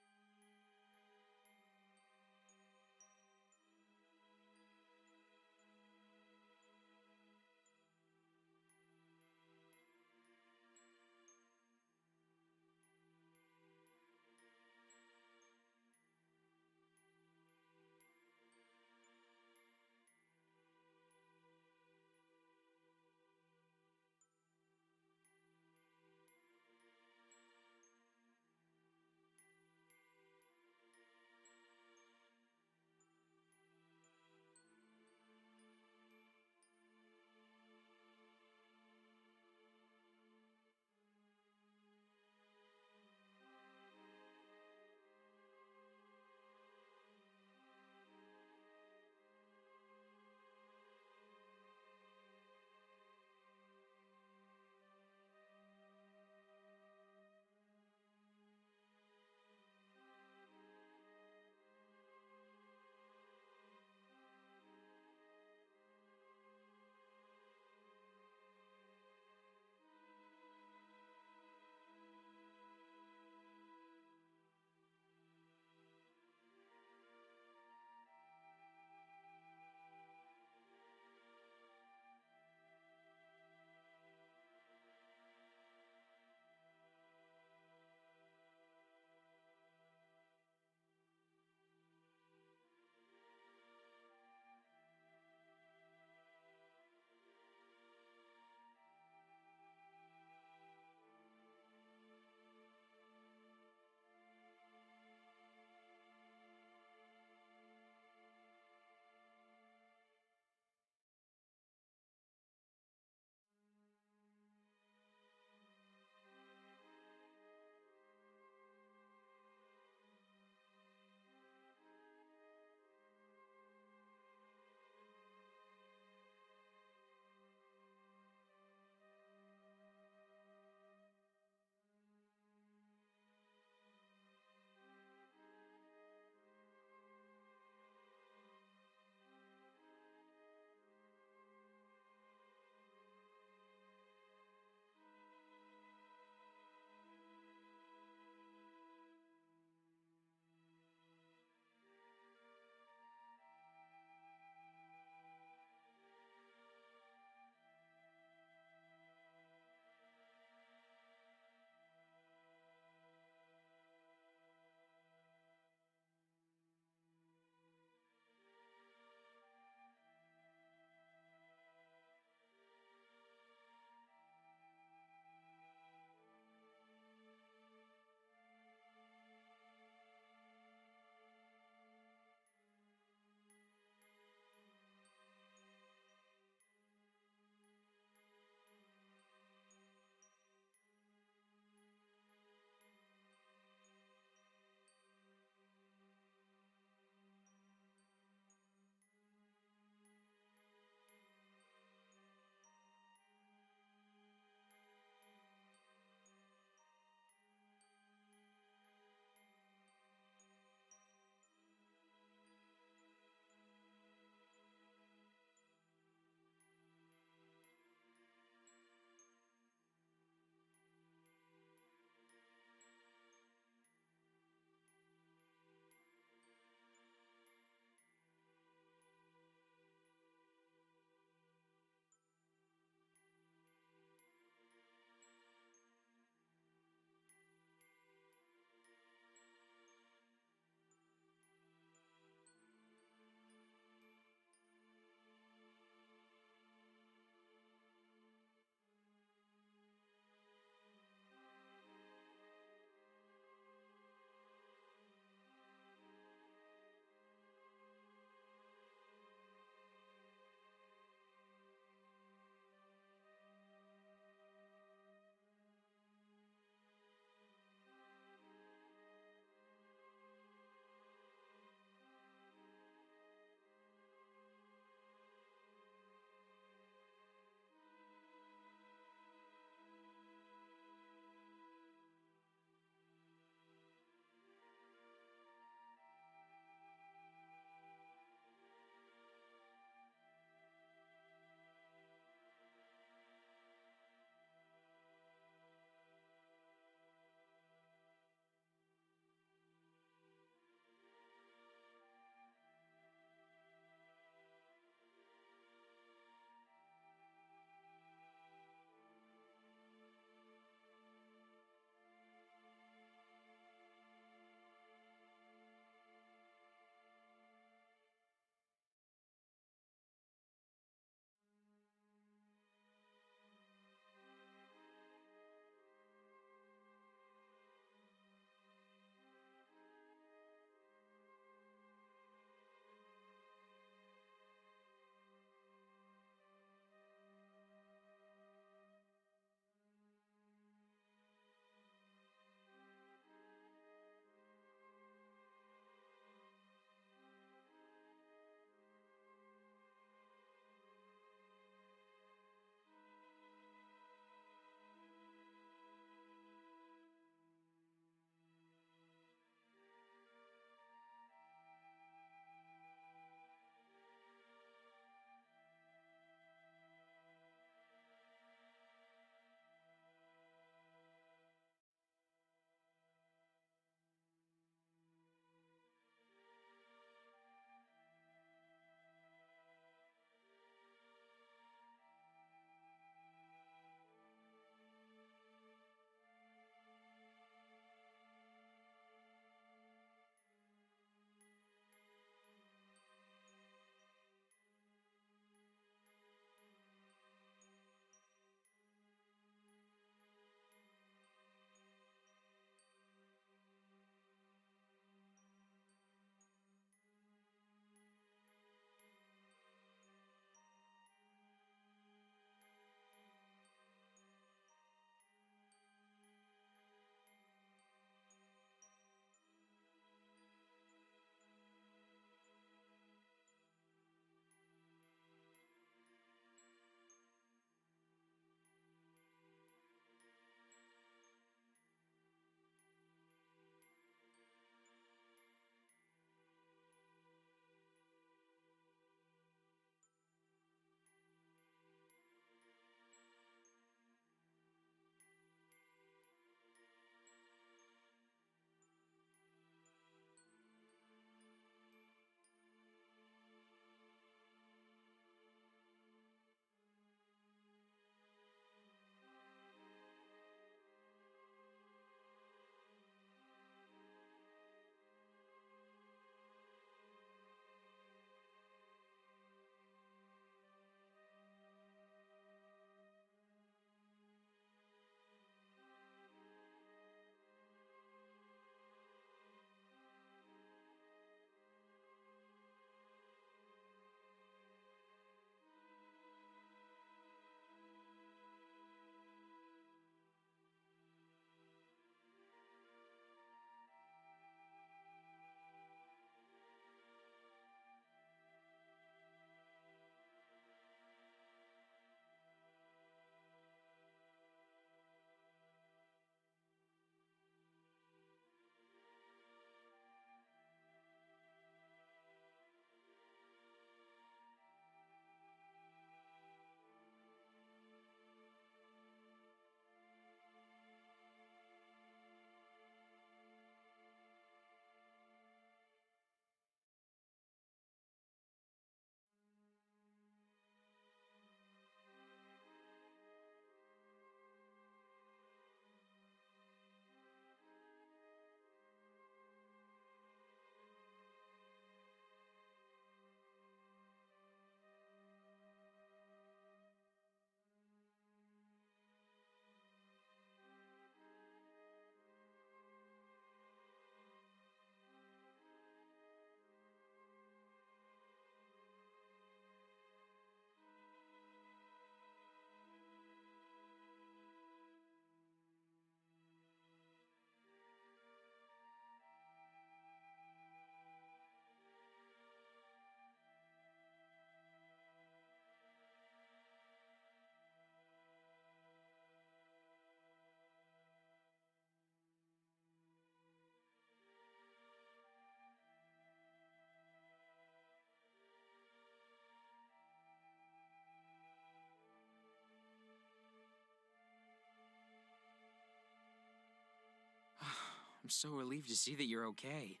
Speaker 6: I'm so relieved to see that you're okay.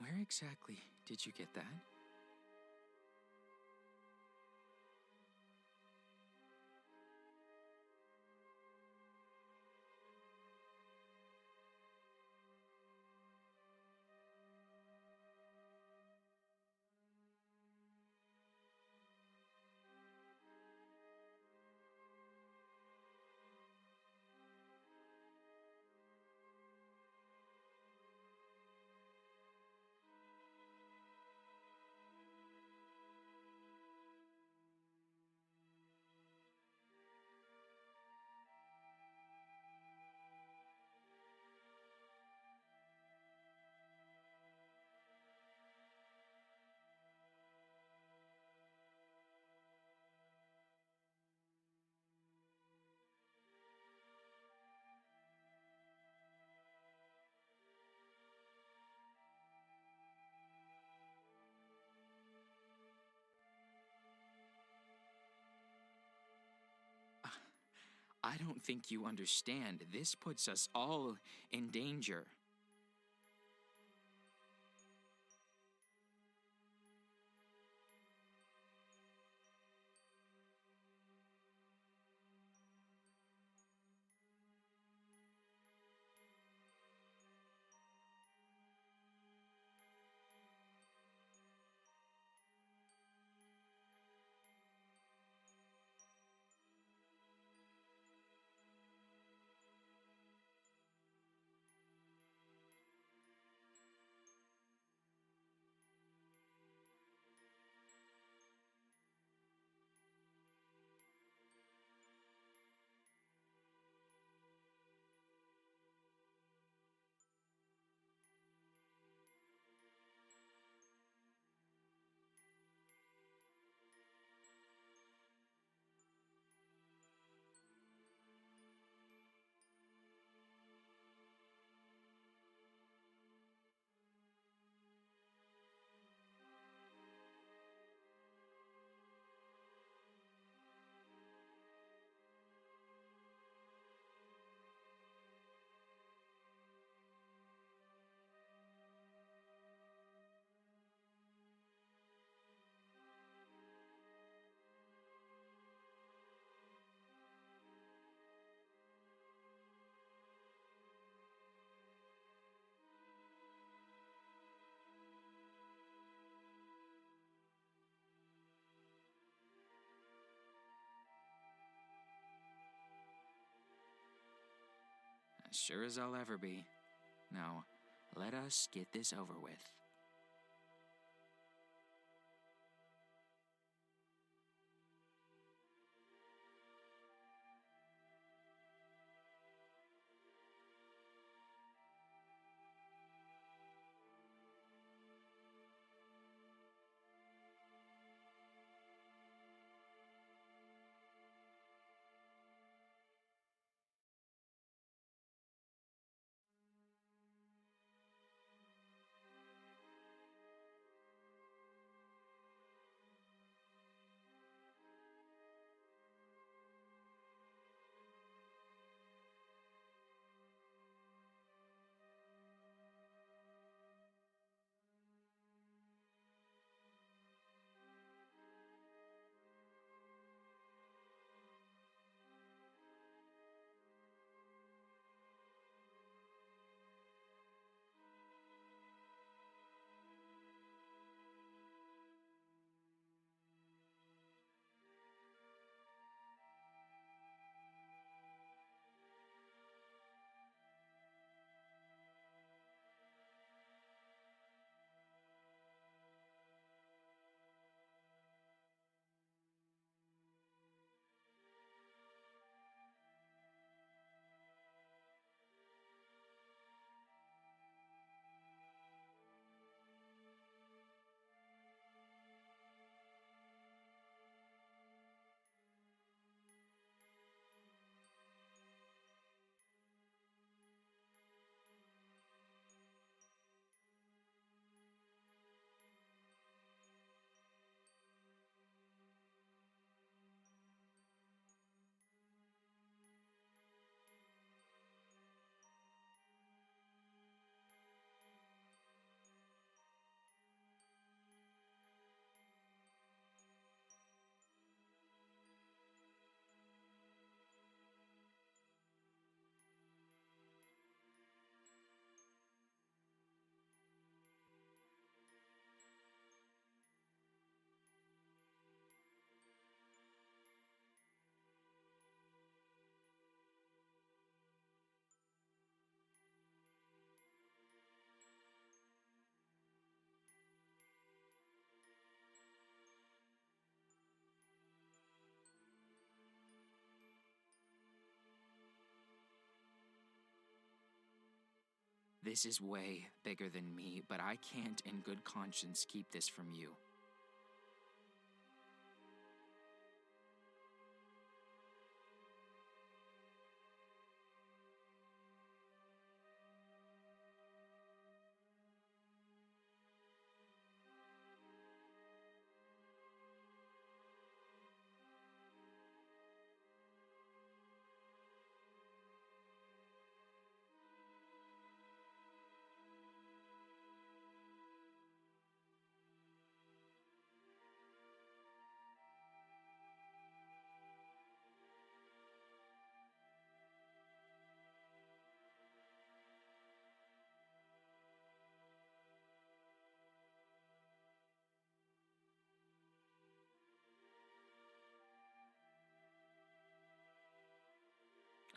Speaker 6: Where exactly did you get that? I don't think you understand. This puts us all in danger. Sure as I'll ever be. Now, let us get this over with. This is way bigger than me, but I can't in good conscience keep this from you.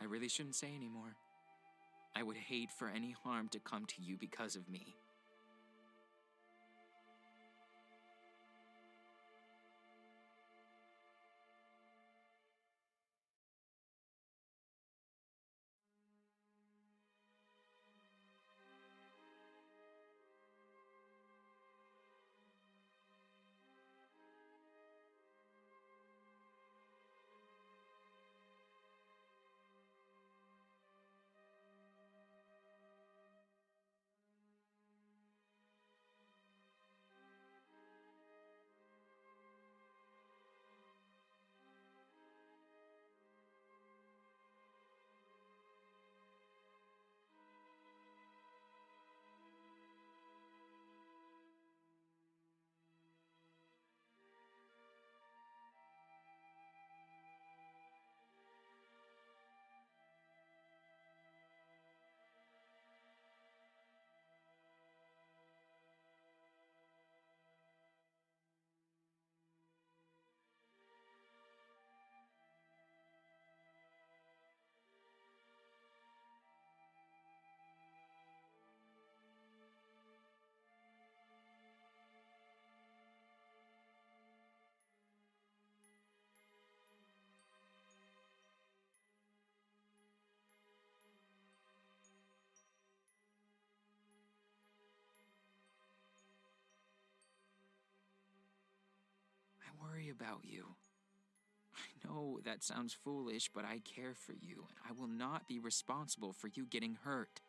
Speaker 6: I really shouldn't say anymore. I would hate for any harm to come to you because of me. worry about you. I know that sounds foolish, but I care for you, and I will not be responsible for you getting hurt.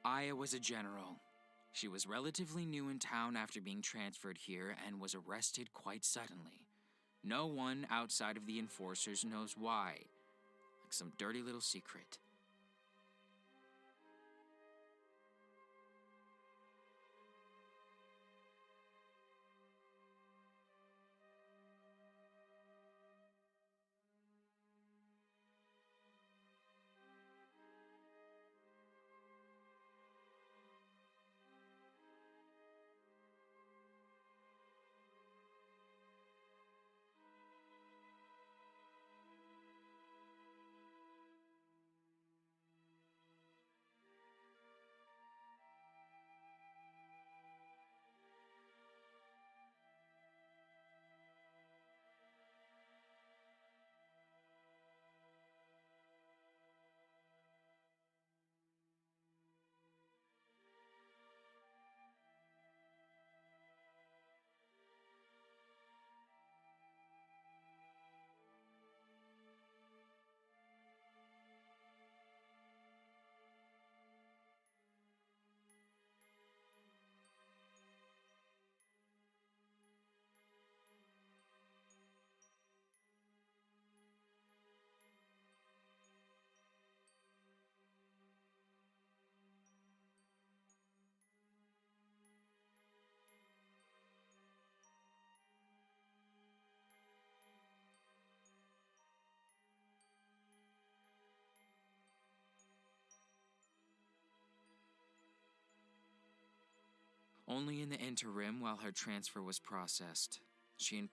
Speaker 6: Aya was a general. She was relatively new in town after being transferred here and was arrested quite suddenly. No one outside of the enforcers knows why. Like some dirty little secret. Only in the interim while her transfer was processed. She and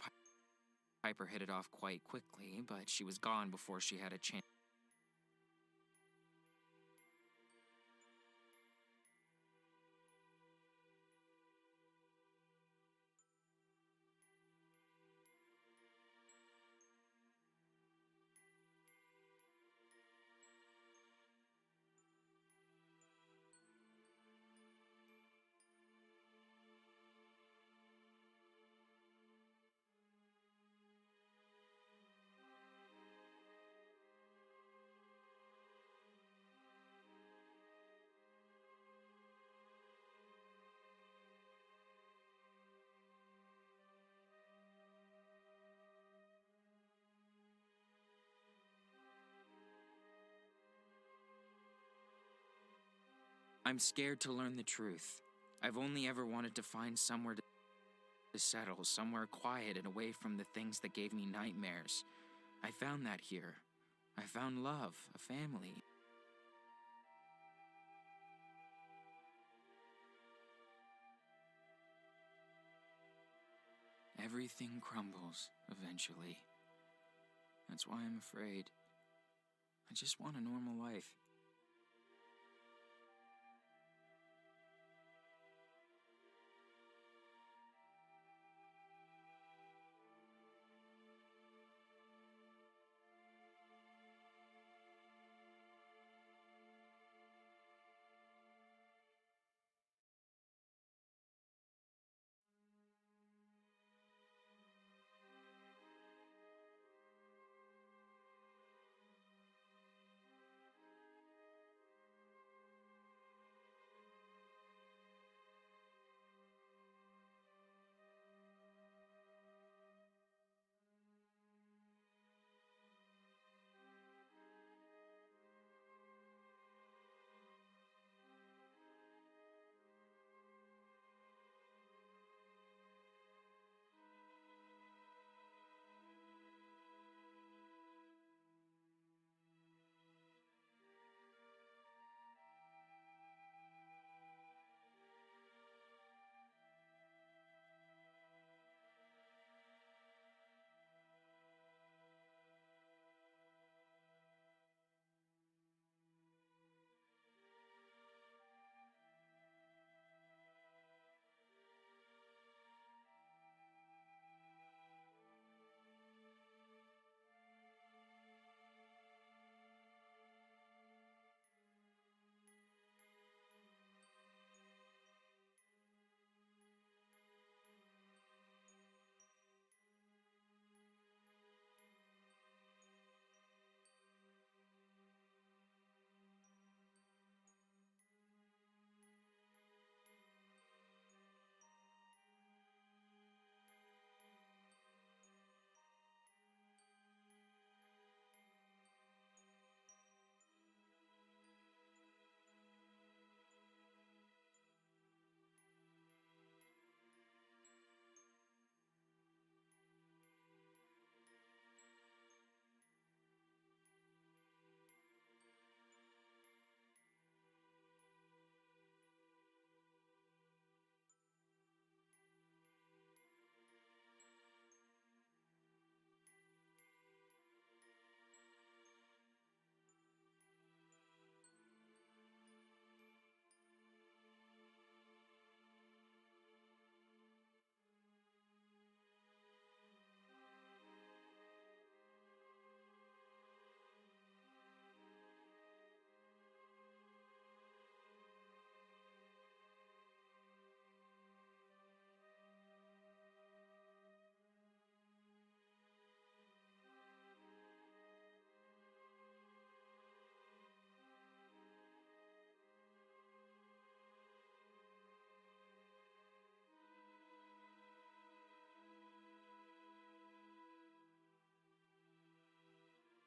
Speaker 6: Piper hit it off quite quickly, but she was gone before she had a chance. I'm scared to learn the truth. I've only ever wanted to find somewhere to settle, somewhere quiet and away from the things that gave me nightmares. I found that here. I found love, a family. Everything crumbles eventually. That's why I'm afraid. I just want a normal life.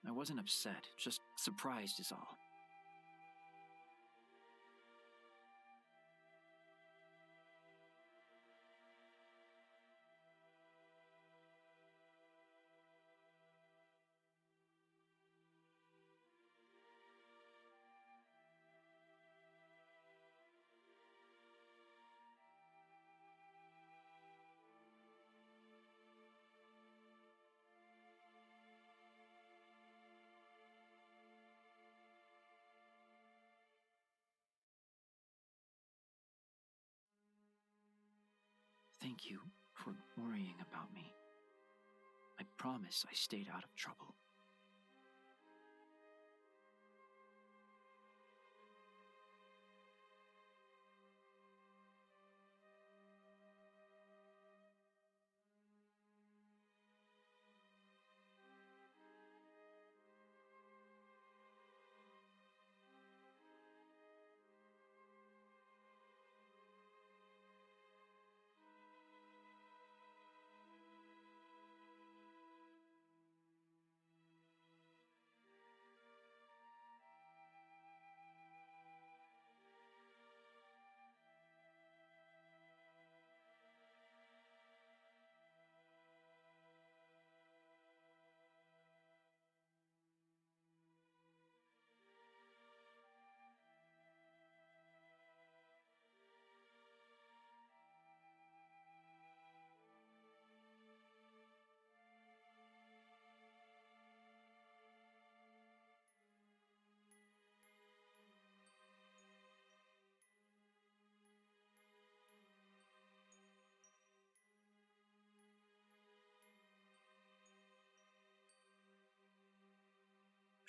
Speaker 7: I wasn't upset, just surprised is all. Thank you for worrying about me. I promise I stayed out of trouble.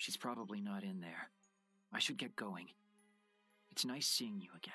Speaker 7: She's probably not in there. I should get going. It's nice seeing you again.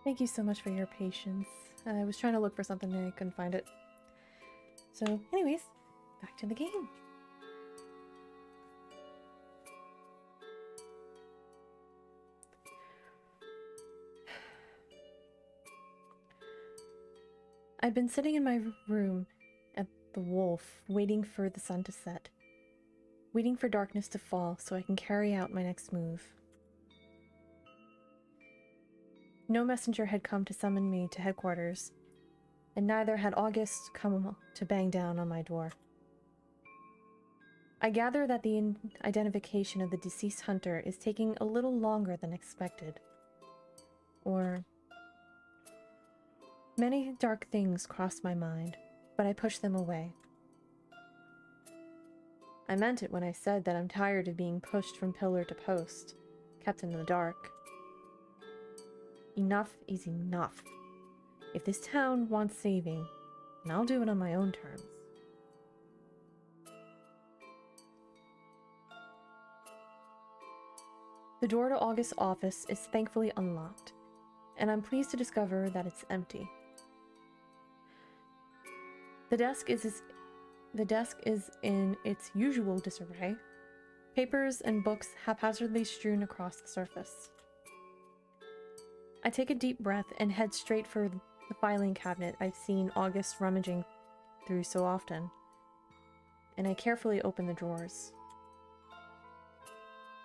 Speaker 1: Thank you so much for your patience. I was trying to look for something and I couldn't find it. So, anyways, back to the game. I'd been sitting in my room at the Wolf, waiting for the sun to set. Waiting for darkness to fall so I can carry out my next move. No messenger had come to summon me to headquarters, and neither had August come to bang down on my door. I gather that the identification of the deceased hunter is taking a little longer than expected. Or... Many dark things crossed my mind, but I pushed them away. I meant it when I said that I'm tired of being pushed from pillar to post, kept in the dark. Enough is enough. If this town wants saving, then I'll do it on my own terms. The door to August's office is thankfully unlocked, and I'm pleased to discover that it's empty. The desk is in its usual disarray, papers and books haphazardly strewn across the surface. I take a deep breath and head straight for the filing cabinet I've seen August rummaging through so often, and I carefully open the drawers.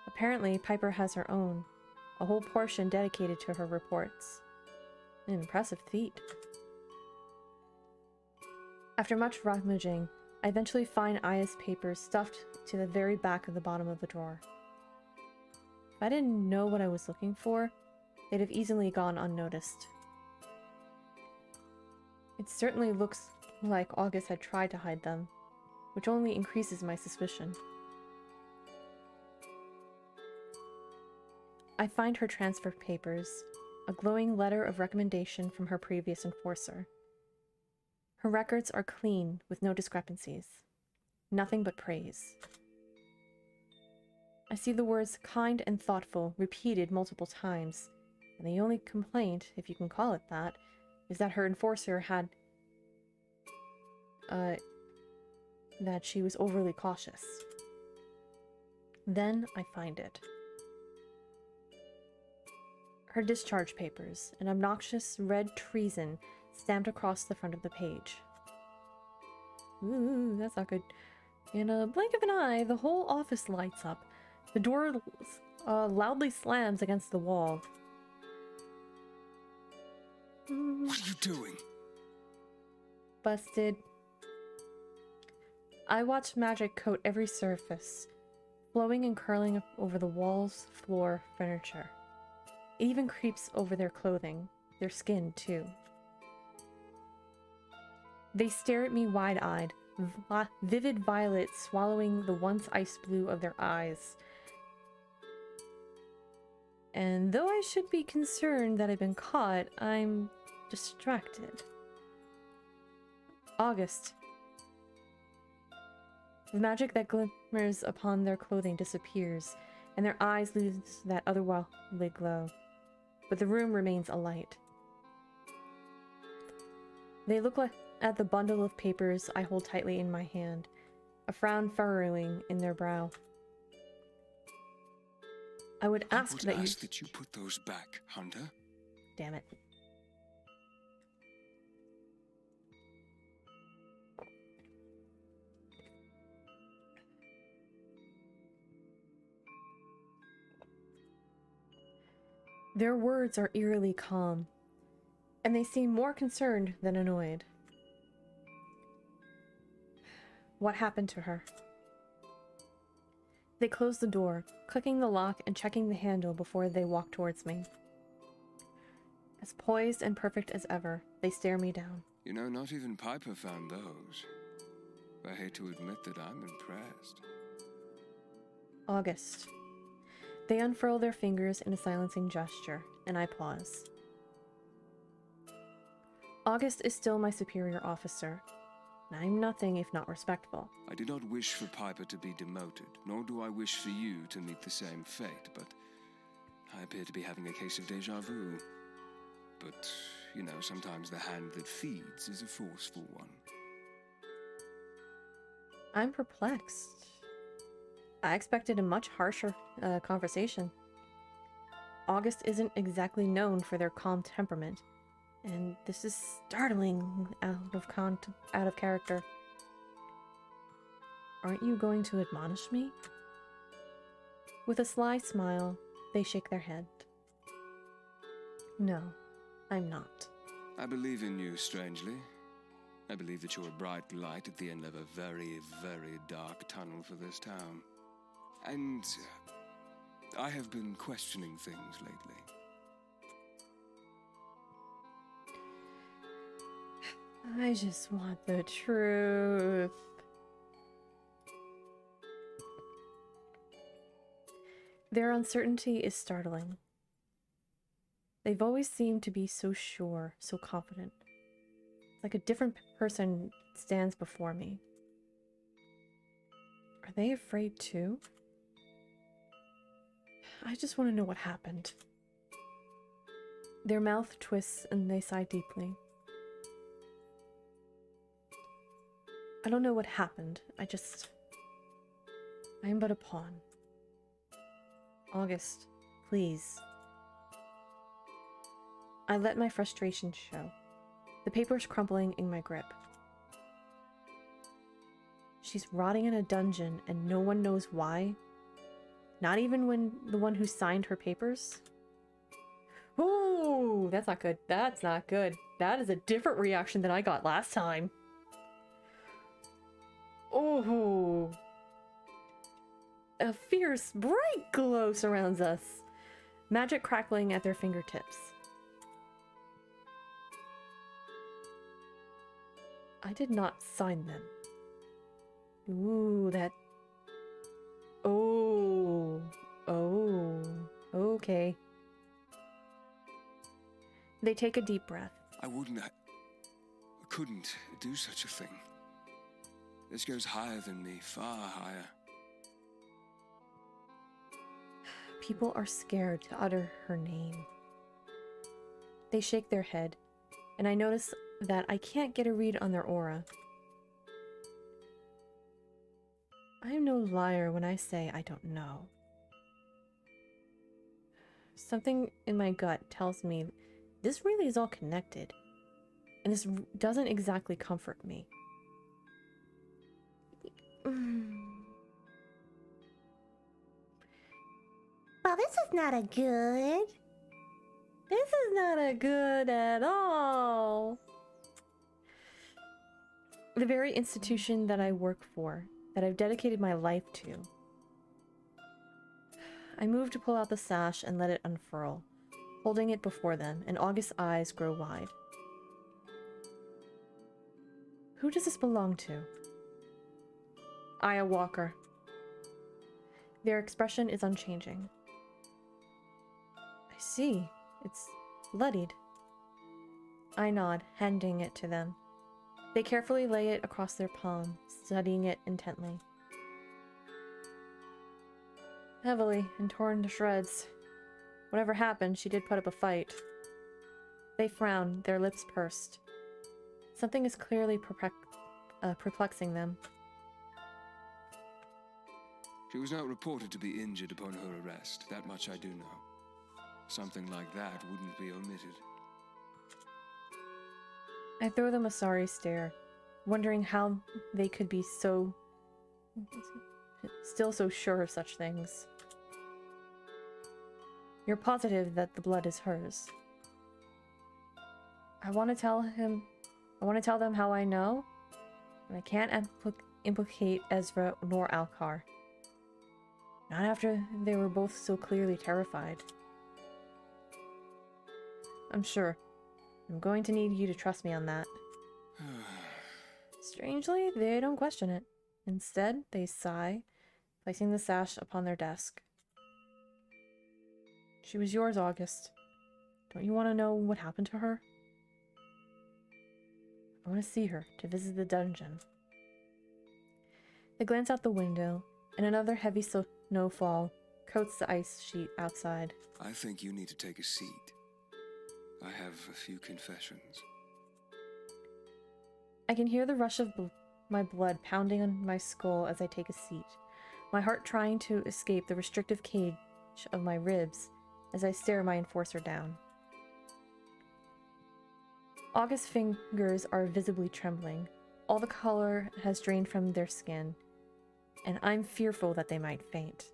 Speaker 1: Apparently, Piper has her own, a whole portion dedicated to her reports. An impressive feat. After much rummaging, I eventually find Aya's papers stuffed to the very back of the bottom of the drawer. If I didn't know what I was looking for, they'd have easily gone unnoticed. It certainly looks like August had tried to hide them, which only increases my suspicion. I find her transfer papers, a glowing letter of recommendation from her previous enforcer. Her records are clean, with no discrepancies. Nothing but praise. I see the words kind and thoughtful repeated multiple times, and the only complaint, if you can call it that, is that her enforcer had that she was overly cautious. Then I find it. Her discharge papers, an obnoxious red treason stamped across the front of the page. Ooh, that's not good. In a blink of an eye, the whole office lights up. The door loudly slams against the wall.
Speaker 8: What are you doing?
Speaker 1: Busted. I watch magic coat every surface, flowing and curling over the walls, floor, furniture. It even creeps over their clothing, their skin too. They stare at me wide-eyed, vivid violet swallowing the once ice blue of their eyes. And though I should be concerned that I've been caught, I'm distracted. August. The magic that glimmers upon their clothing disappears, and their eyes lose that otherworldly glow. But the room remains alight. They look at the bundle of papers I hold tightly in my hand, a frown furrowing in their brow. I would ask that
Speaker 8: you put those back, Hunter.
Speaker 1: Damn it. Their words are eerily calm, and they seem more concerned than annoyed. What happened to her? They close the door, clicking the lock and checking the handle before they walk towards me. As poised and perfect as ever, they stare me down.
Speaker 8: You know, not even Piper found those. I hate to admit that I'm impressed.
Speaker 1: August. They unfurl their fingers in a silencing gesture, and I pause. August is still my superior officer, and I'm nothing if not respectful.
Speaker 8: I do not wish for Piper to be demoted, nor do I wish for you to meet the same fate, but I appear to be having a case of déjà vu. but, you know, sometimes the hand that feeds is a forceful one.
Speaker 1: I'm perplexed. I expected a much harsher conversation. August isn't exactly known for their calm temperament, and this is startling out of character. Aren't you going to admonish me? With a sly smile, they shake their head. No, I'm not.
Speaker 8: I believe in you, strangely. I believe that you're a bright light at the end of a very, very dark tunnel for this town. And I have been questioning things lately.
Speaker 1: I just want the truth. Their uncertainty is startling. They've always seemed to be so sure, so confident. It's like a different person stands before me. Are they afraid too? I just want to know what happened. Their mouth twists and they sigh deeply. I don't know what happened. I am but a pawn. August, please. I let my frustration show. The paper's crumpling in my grip. She's rotting in a dungeon and no one knows why. Not even when the one who signed her papers? Ooh, that's not good. That's not good. That is a different reaction than I got last time. Oh. A fierce, bright glow surrounds us. Magic crackling at their fingertips. I did not sign them. Ooh, that... Oh. Oh. Okay. They take a deep breath.
Speaker 8: I couldn't do such a thing. This goes higher than me, far higher.
Speaker 1: People are scared to utter her name. They shake their head, and I notice that I can't get a read on their aura. I am no liar when I say I don't know. Something in my gut tells me this really is all connected, and this doesn't exactly comfort me. Well, this is not a good. This is not a good at all. The very institution that I work for, that I've dedicated my life to. I move to pull out the sash and let it unfurl, holding it before them, and August's eyes grow wide. Who does this belong to? Aya Walker. Their expression is unchanging. I see. It's bloodied. I nod, handing it to them. They carefully lay it across their palm, studying it intently. Heavily and torn to shreds. Whatever happened, she did put up a fight. They frown, their lips pursed. Something is clearly perplexing them.
Speaker 8: She was not reported to be injured upon her arrest. That much I do know. Something like that wouldn't be omitted.
Speaker 1: I throw them a sorry stare, wondering how they could be still so sure of such things. You're positive that the blood is hers. I want to tell them how I know, but I can't implicate Ezra nor Alcar. Not after they were both so clearly terrified. I'm sure. I'm going to need you to trust me on that. Strangely, they don't question it. Instead, they sigh, placing the sash upon their desk. She was yours, August. Don't you want to know what happened to her? I want to see her, to visit the dungeon. They glance out the window, and another heavy snowfall coats the ice sheet outside.
Speaker 8: I think you need to take a seat. I have a few confessions.
Speaker 1: I can hear the rush of my blood pounding on my skull as I take a seat, my heart trying to escape the restrictive cage of my ribs as I stare my enforcer down. August's fingers are visibly trembling. All the color has drained from their skin, and I'm fearful that they might faint.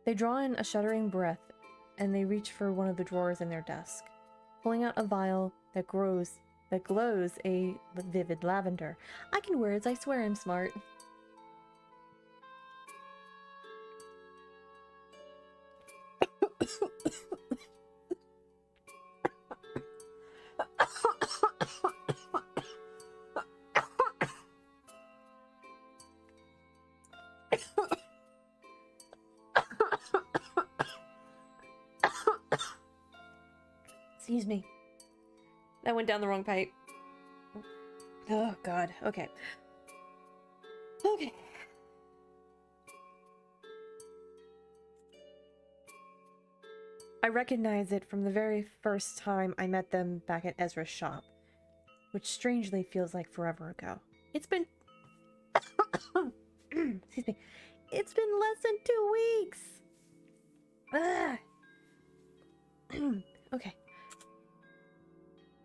Speaker 1: They draw in a shuddering breath, and they reach for one of the drawers in their desk, pulling out a vial that glows a vivid lavender. I can words, I swear I'm smart. Excuse me. That went down the wrong pipe. Oh, God. Okay. Okay. I recognize it from the very first time I met them back at Ezra's shop, which strangely feels like forever ago. It's been... Excuse me. It's been less than 2 weeks! Okay.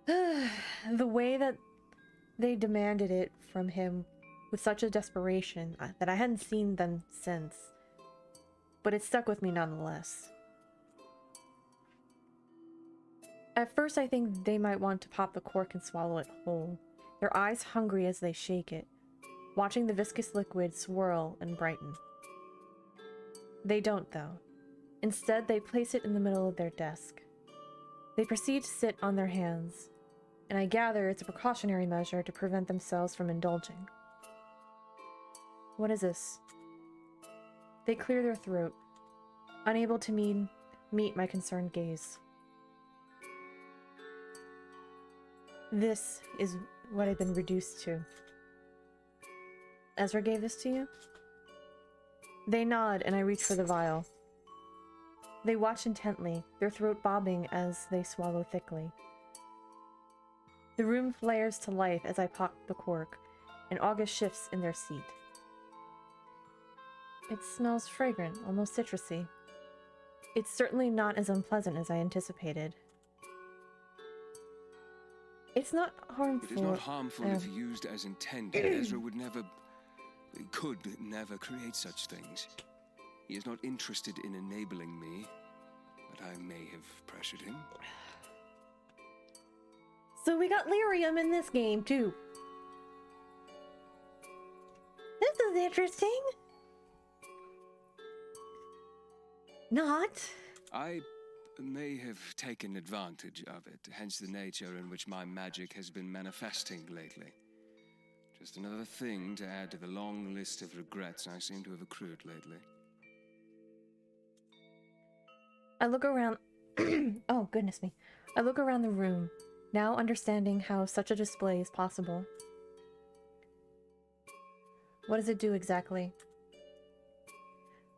Speaker 1: The way that they demanded it from him with such a desperation that I hadn't seen them since. But it stuck with me nonetheless. At first I think they might want to pop the cork and swallow it whole, their eyes hungry as they shake it, watching the viscous liquid swirl and brighten. They don't, though. Instead, they place it in the middle of their desk. They proceed to sit on their hands, and I gather it's a precautionary measure to prevent themselves from indulging. What is this? They clear their throat, unable to meet my concerned gaze. This is what I've been reduced to. Ezra gave this to you? They nod, and I reach for the vial. They watch intently, their throat bobbing as they swallow thickly. The room flares to life as I pop the cork, and August shifts in their seat. It smells fragrant, almost citrusy. It's certainly not as unpleasant as I anticipated. It's not harmful.
Speaker 8: It is not harmful if used as intended. Ezra could never create such things. He is not interested in enabling me, but I may have pressured him.
Speaker 1: So we got lyrium in this game, too. This is interesting. Not.
Speaker 8: I may have taken advantage of it, hence the nature in which my magic has been manifesting lately. Just another thing to add to the long list of regrets I seem to have accrued lately.
Speaker 1: I look around... Oh, goodness me. I look around the room, now understanding how such a display is possible. What does it do exactly?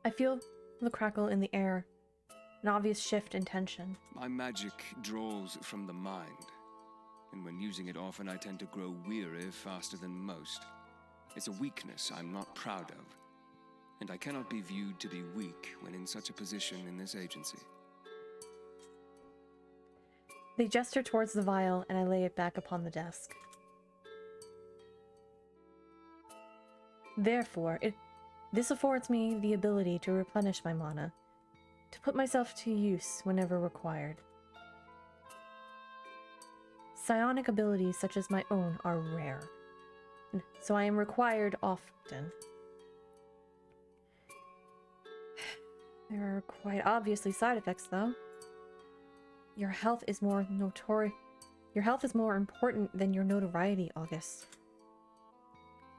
Speaker 1: I feel the crackle in the air, an obvious shift in tension.
Speaker 8: My magic draws from the mind, and when using it often I tend to grow weary faster than most. It's a weakness I'm not proud of, and I cannot be viewed to be weak when in such a position in this agency.
Speaker 1: They gesture towards the vial, and I lay it back upon the desk. Therefore, this affords me the ability to replenish my mana, to put myself to use whenever required. Psionic abilities such as my own are rare, so I am required often. There are quite obviously side effects, though. Your health is more important than your notoriety, August.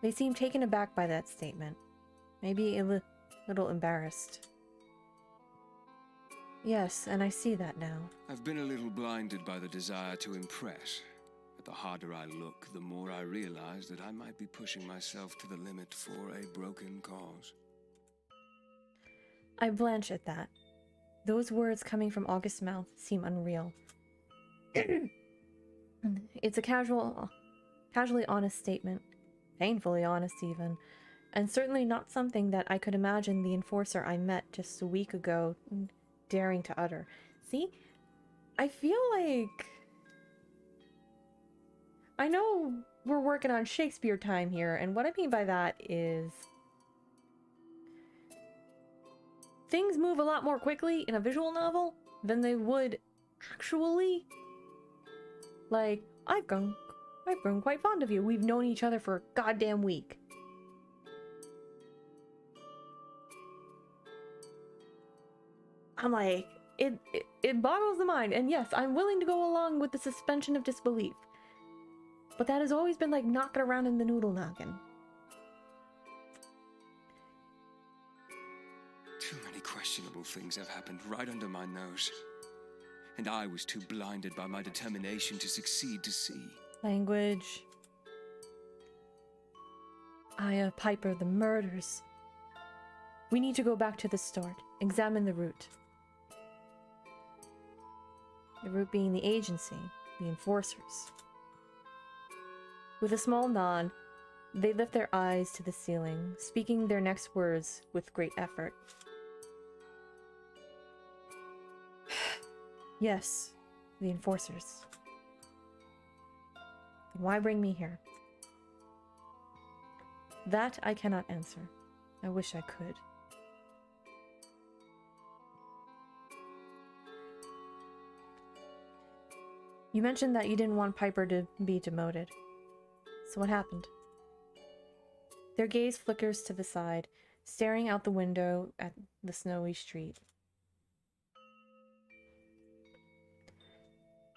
Speaker 1: They seem taken aback by that statement, maybe a little embarrassed. Yes, and I see that now.
Speaker 8: I've been a little blinded by the desire to impress. But the harder I look, the more I realize that I might be pushing myself to the limit for a broken cause.
Speaker 1: I blanch at that. Those words coming from August's mouth seem unreal. It's a casually honest statement. Painfully honest, even. And certainly not something that I could imagine the enforcer I met just a week ago daring to utter. See? I feel like... I know we're working on Shakespeare time here, and what I mean by that is... things move a lot more quickly in a visual novel than they would actually. Like, I've grown quite fond of you. We've known each other for a goddamn week. I'm like, it boggles the mind, and yes, I'm willing to go along with the suspension of disbelief. But that has always been like knocking around in the noodle noggin.
Speaker 8: Too many questionable things have happened right under my nose. And I was too blinded by my determination to succeed to see.
Speaker 1: Language. Aya, Piper, the murders. We need to go back to the start. Examine the route. The route being the agency, the enforcers. With a small nod, they lift their eyes to the ceiling, speaking their next words with great effort. Yes, the enforcers. Then why bring me here? That I cannot answer. I wish I could. You mentioned that you didn't want Piper to be demoted. So what happened? Their gaze flickers to the side, staring out the window at the snowy street.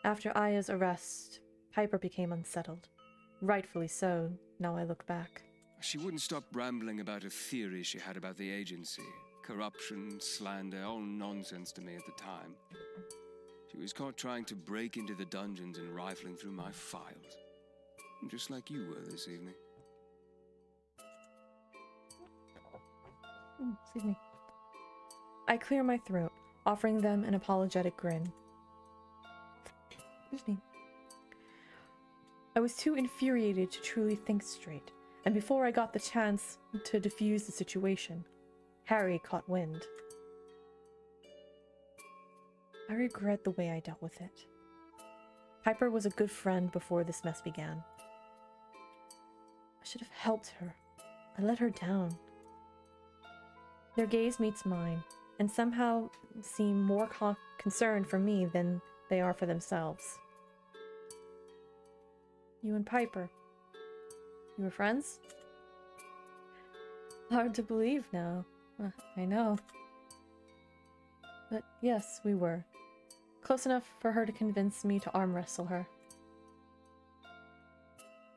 Speaker 1: After Aya's arrest, Piper became unsettled. Rightfully so, now I look back.
Speaker 8: She wouldn't stop rambling about a theory she had about the agency. Corruption, slander, all nonsense to me at the time. She was caught trying to break into the dungeons and rifling through my files. Just like you were this evening.
Speaker 1: Excuse me. I clear my throat, offering them an apologetic grin. Excuse me. I was too infuriated to truly think straight, and before I got the chance to defuse the situation, Harry caught wind. I regret the way I dealt with it. Piper was a good friend before this mess began. I should have helped her. I let her down. Their gaze meets mine, and somehow seem more concerned for me than they are for themselves. You and Piper. You were friends? Hard to believe now. I know. But yes, we were. Close enough for her to convince me to arm wrestle her.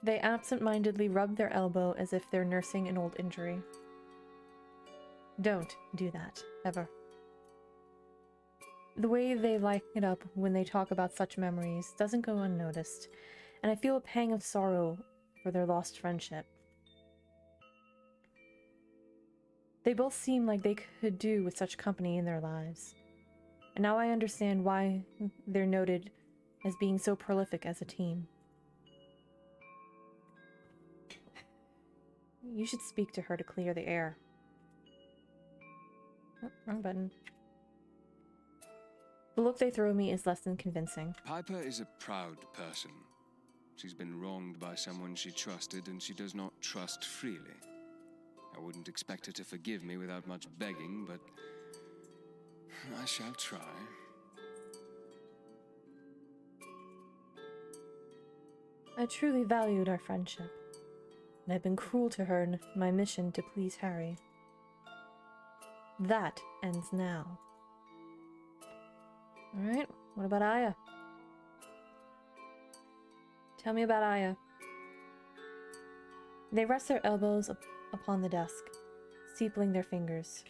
Speaker 1: They absent-mindedly rub their elbow as if they're nursing an old injury. Don't do that, ever. The way they light it up when they talk about such memories doesn't go unnoticed, and I feel a pang of sorrow for their lost friendship. They both seem like they could do with such company in their lives, and now I understand why they're noted as being so prolific as a team. You should speak to her to clear the air. Oh, wrong button. The look they throw me is less than convincing.
Speaker 8: Piper is a proud person. She's been wronged by someone she trusted, and she does not trust freely. I wouldn't expect her to forgive me without much begging, but I shall try.
Speaker 1: I truly valued our friendship, and I've been cruel to her in my mission to please Harry. That ends now. Alright, what about Aya? Tell me about Aya. They rest their elbows upon the desk, steepling their fingers.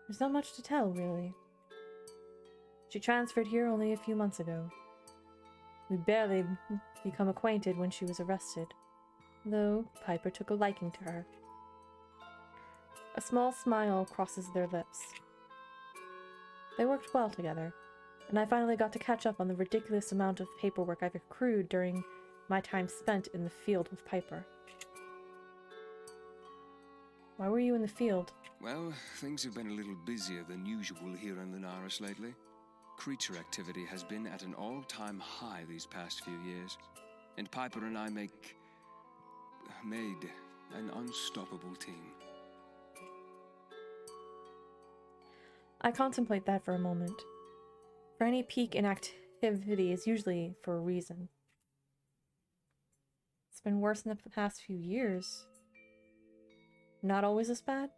Speaker 1: There's not much to tell, really. She transferred here only a few months ago. We barely become acquainted when she was arrested, though Piper took a liking to her. A small smile crosses their lips. They worked well together, and I finally got to catch up on the ridiculous amount of paperwork I've accrued during my time spent in the field with Piper. Why were you in the field?
Speaker 8: Well, things have been a little busier than usual here in Lunaris lately. Creature activity has been at an all-time high these past few years, and Piper and I made an unstoppable team.
Speaker 1: I contemplate that for a moment. For any peak in activity is usually for a reason. It's been worse in the past few years. Not always this bad?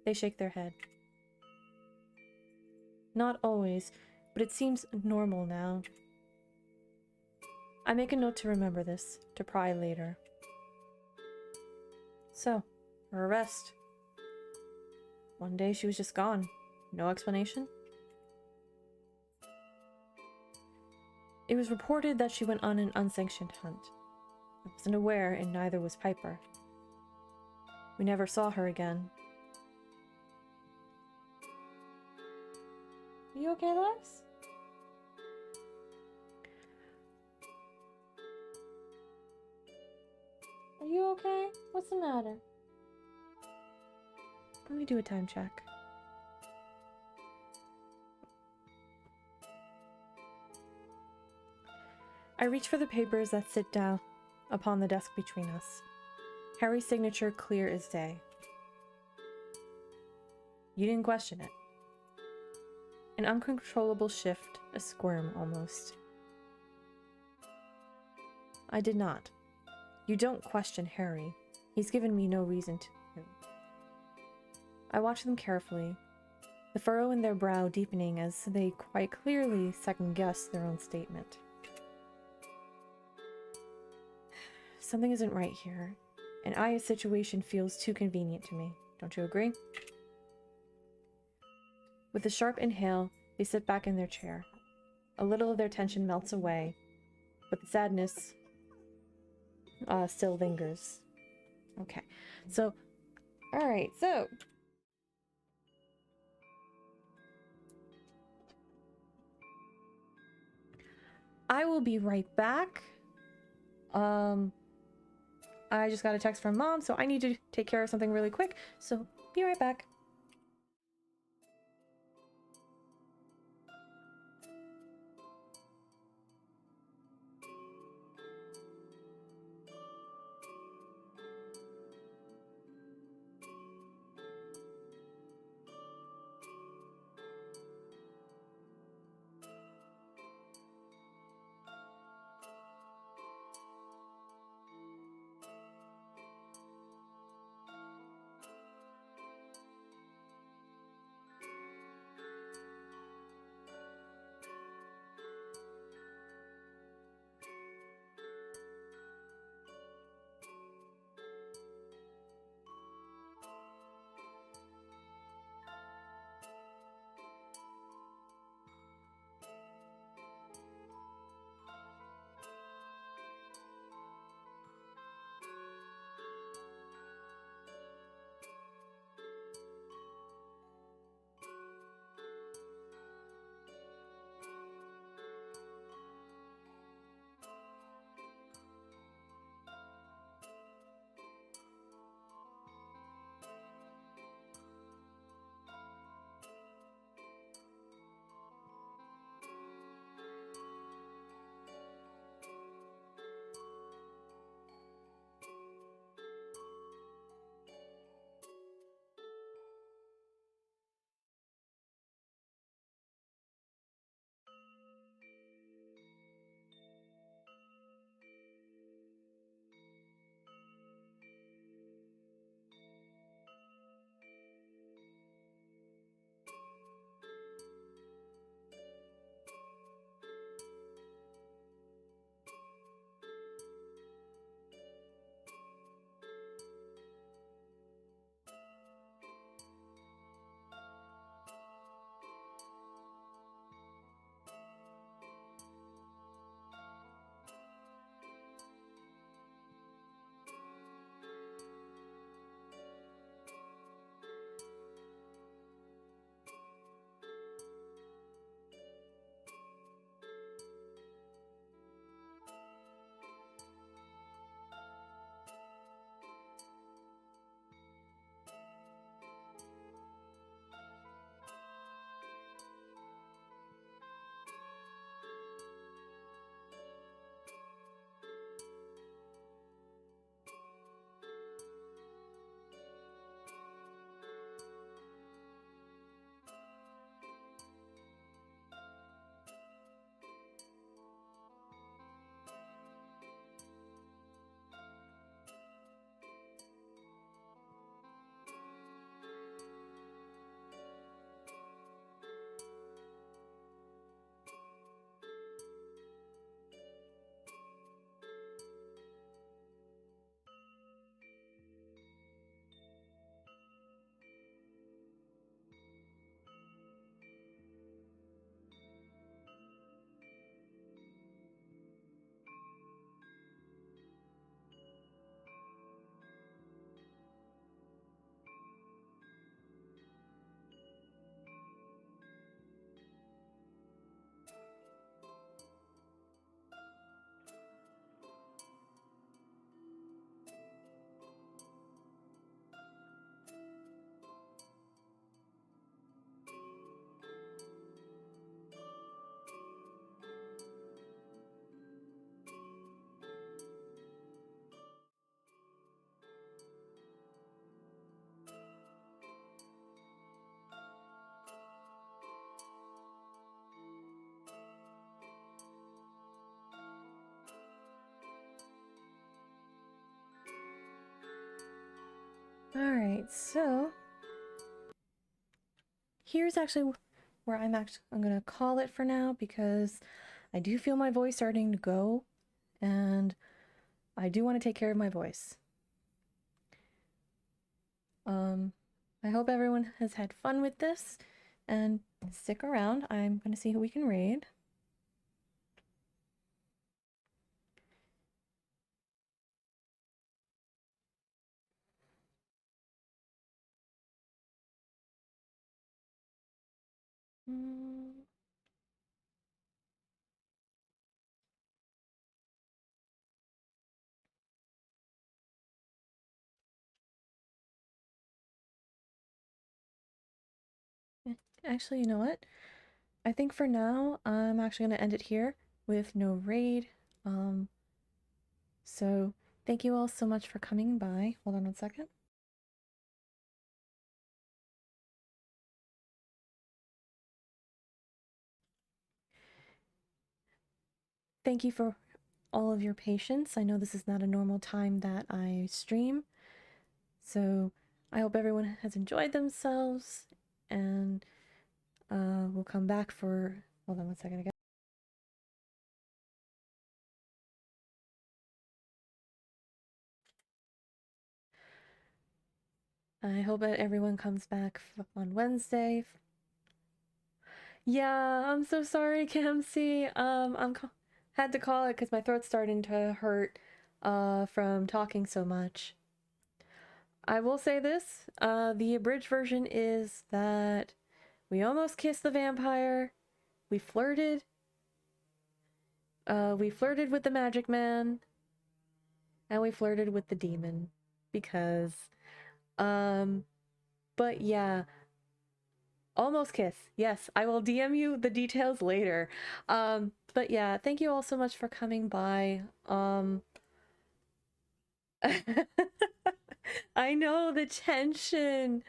Speaker 1: They shake their head. Not always, but it seems normal now. I make a note to remember this, to pry later. So, her arrest. One day she was just gone. No explanation? It was reported that she went on an unsanctioned hunt. I wasn't aware, and neither was Piper. We never saw her again. Are you okay, Lex? Are you okay? What's the matter? Let me do a time check. I reach for the papers that sit down upon the desk between us. Harry's signature clear as day. You didn't question it. An uncontrollable shift, a squirm almost. I did not. You don't question Harry. He's given me no reason to. I watch them carefully, the furrow in their brow deepening as they quite clearly second-guess their own statement. Something isn't right here, and Aya's situation feels too convenient to me. Don't you agree? With a sharp inhale, they sit back in their chair. A little of their tension melts away, but the sadness still lingers. Okay, so, alright, so... I will be right back. I just got a text from Mom, so I need to take care of something really quick, so be right back. Alright, so here's actually where I'm gonna call it for now, because I do feel my voice starting to go, and I do want to take care of my voice. I hope everyone has had fun with this, and stick around. I'm gonna see who we can raid. Actually, you know what? I think for now, I'm actually going to end it here with no raid. So thank you all so much for coming by. Hold on one second. Thank you for all of your patience. I know this is not a normal time that I stream, so I hope everyone has enjoyed themselves, and we'll come back for... Hold on one second again. I hope that everyone comes back on Wednesday. Yeah, I'm so sorry, Camcy. Had to call it because my throat's starting to hurt from talking so much. I will say this, the abridged version is that we almost kissed the vampire, we flirted with the magic man, and we flirted with the demon, because, but yeah, almost kiss. Yes, I will DM you the details later. But yeah, thank you all so much for coming by. I know the tension.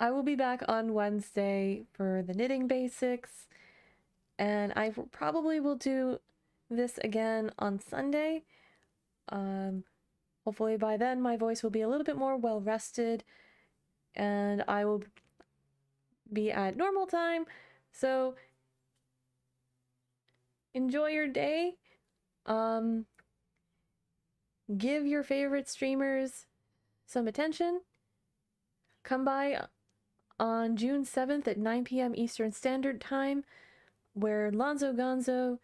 Speaker 1: I will be back on Wednesday for the knitting basics, and I probably will do this again on Sunday. Hopefully by then my voice will be a little bit more well rested, and I will be at normal time. So enjoy your day. Give your favorite streamers some attention. Come by on June 7th at 9 p.m. Eastern Standard Time, where Lonzo Gonzo,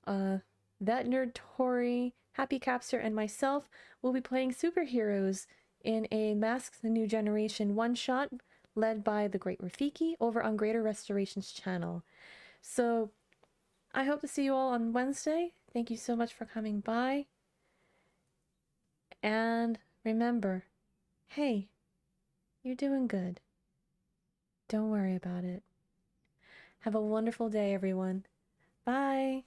Speaker 1: that nerd Tori, Happy Capster, and myself will be playing superheroes in a Masks the New Generation one-shot led by the Great Rafiki over on Greater Restoration's channel. So I hope to see you all on Wednesday. Thank you so much for coming by. And remember, hey, you're doing good. Don't worry about it. Have a wonderful day, everyone. Bye.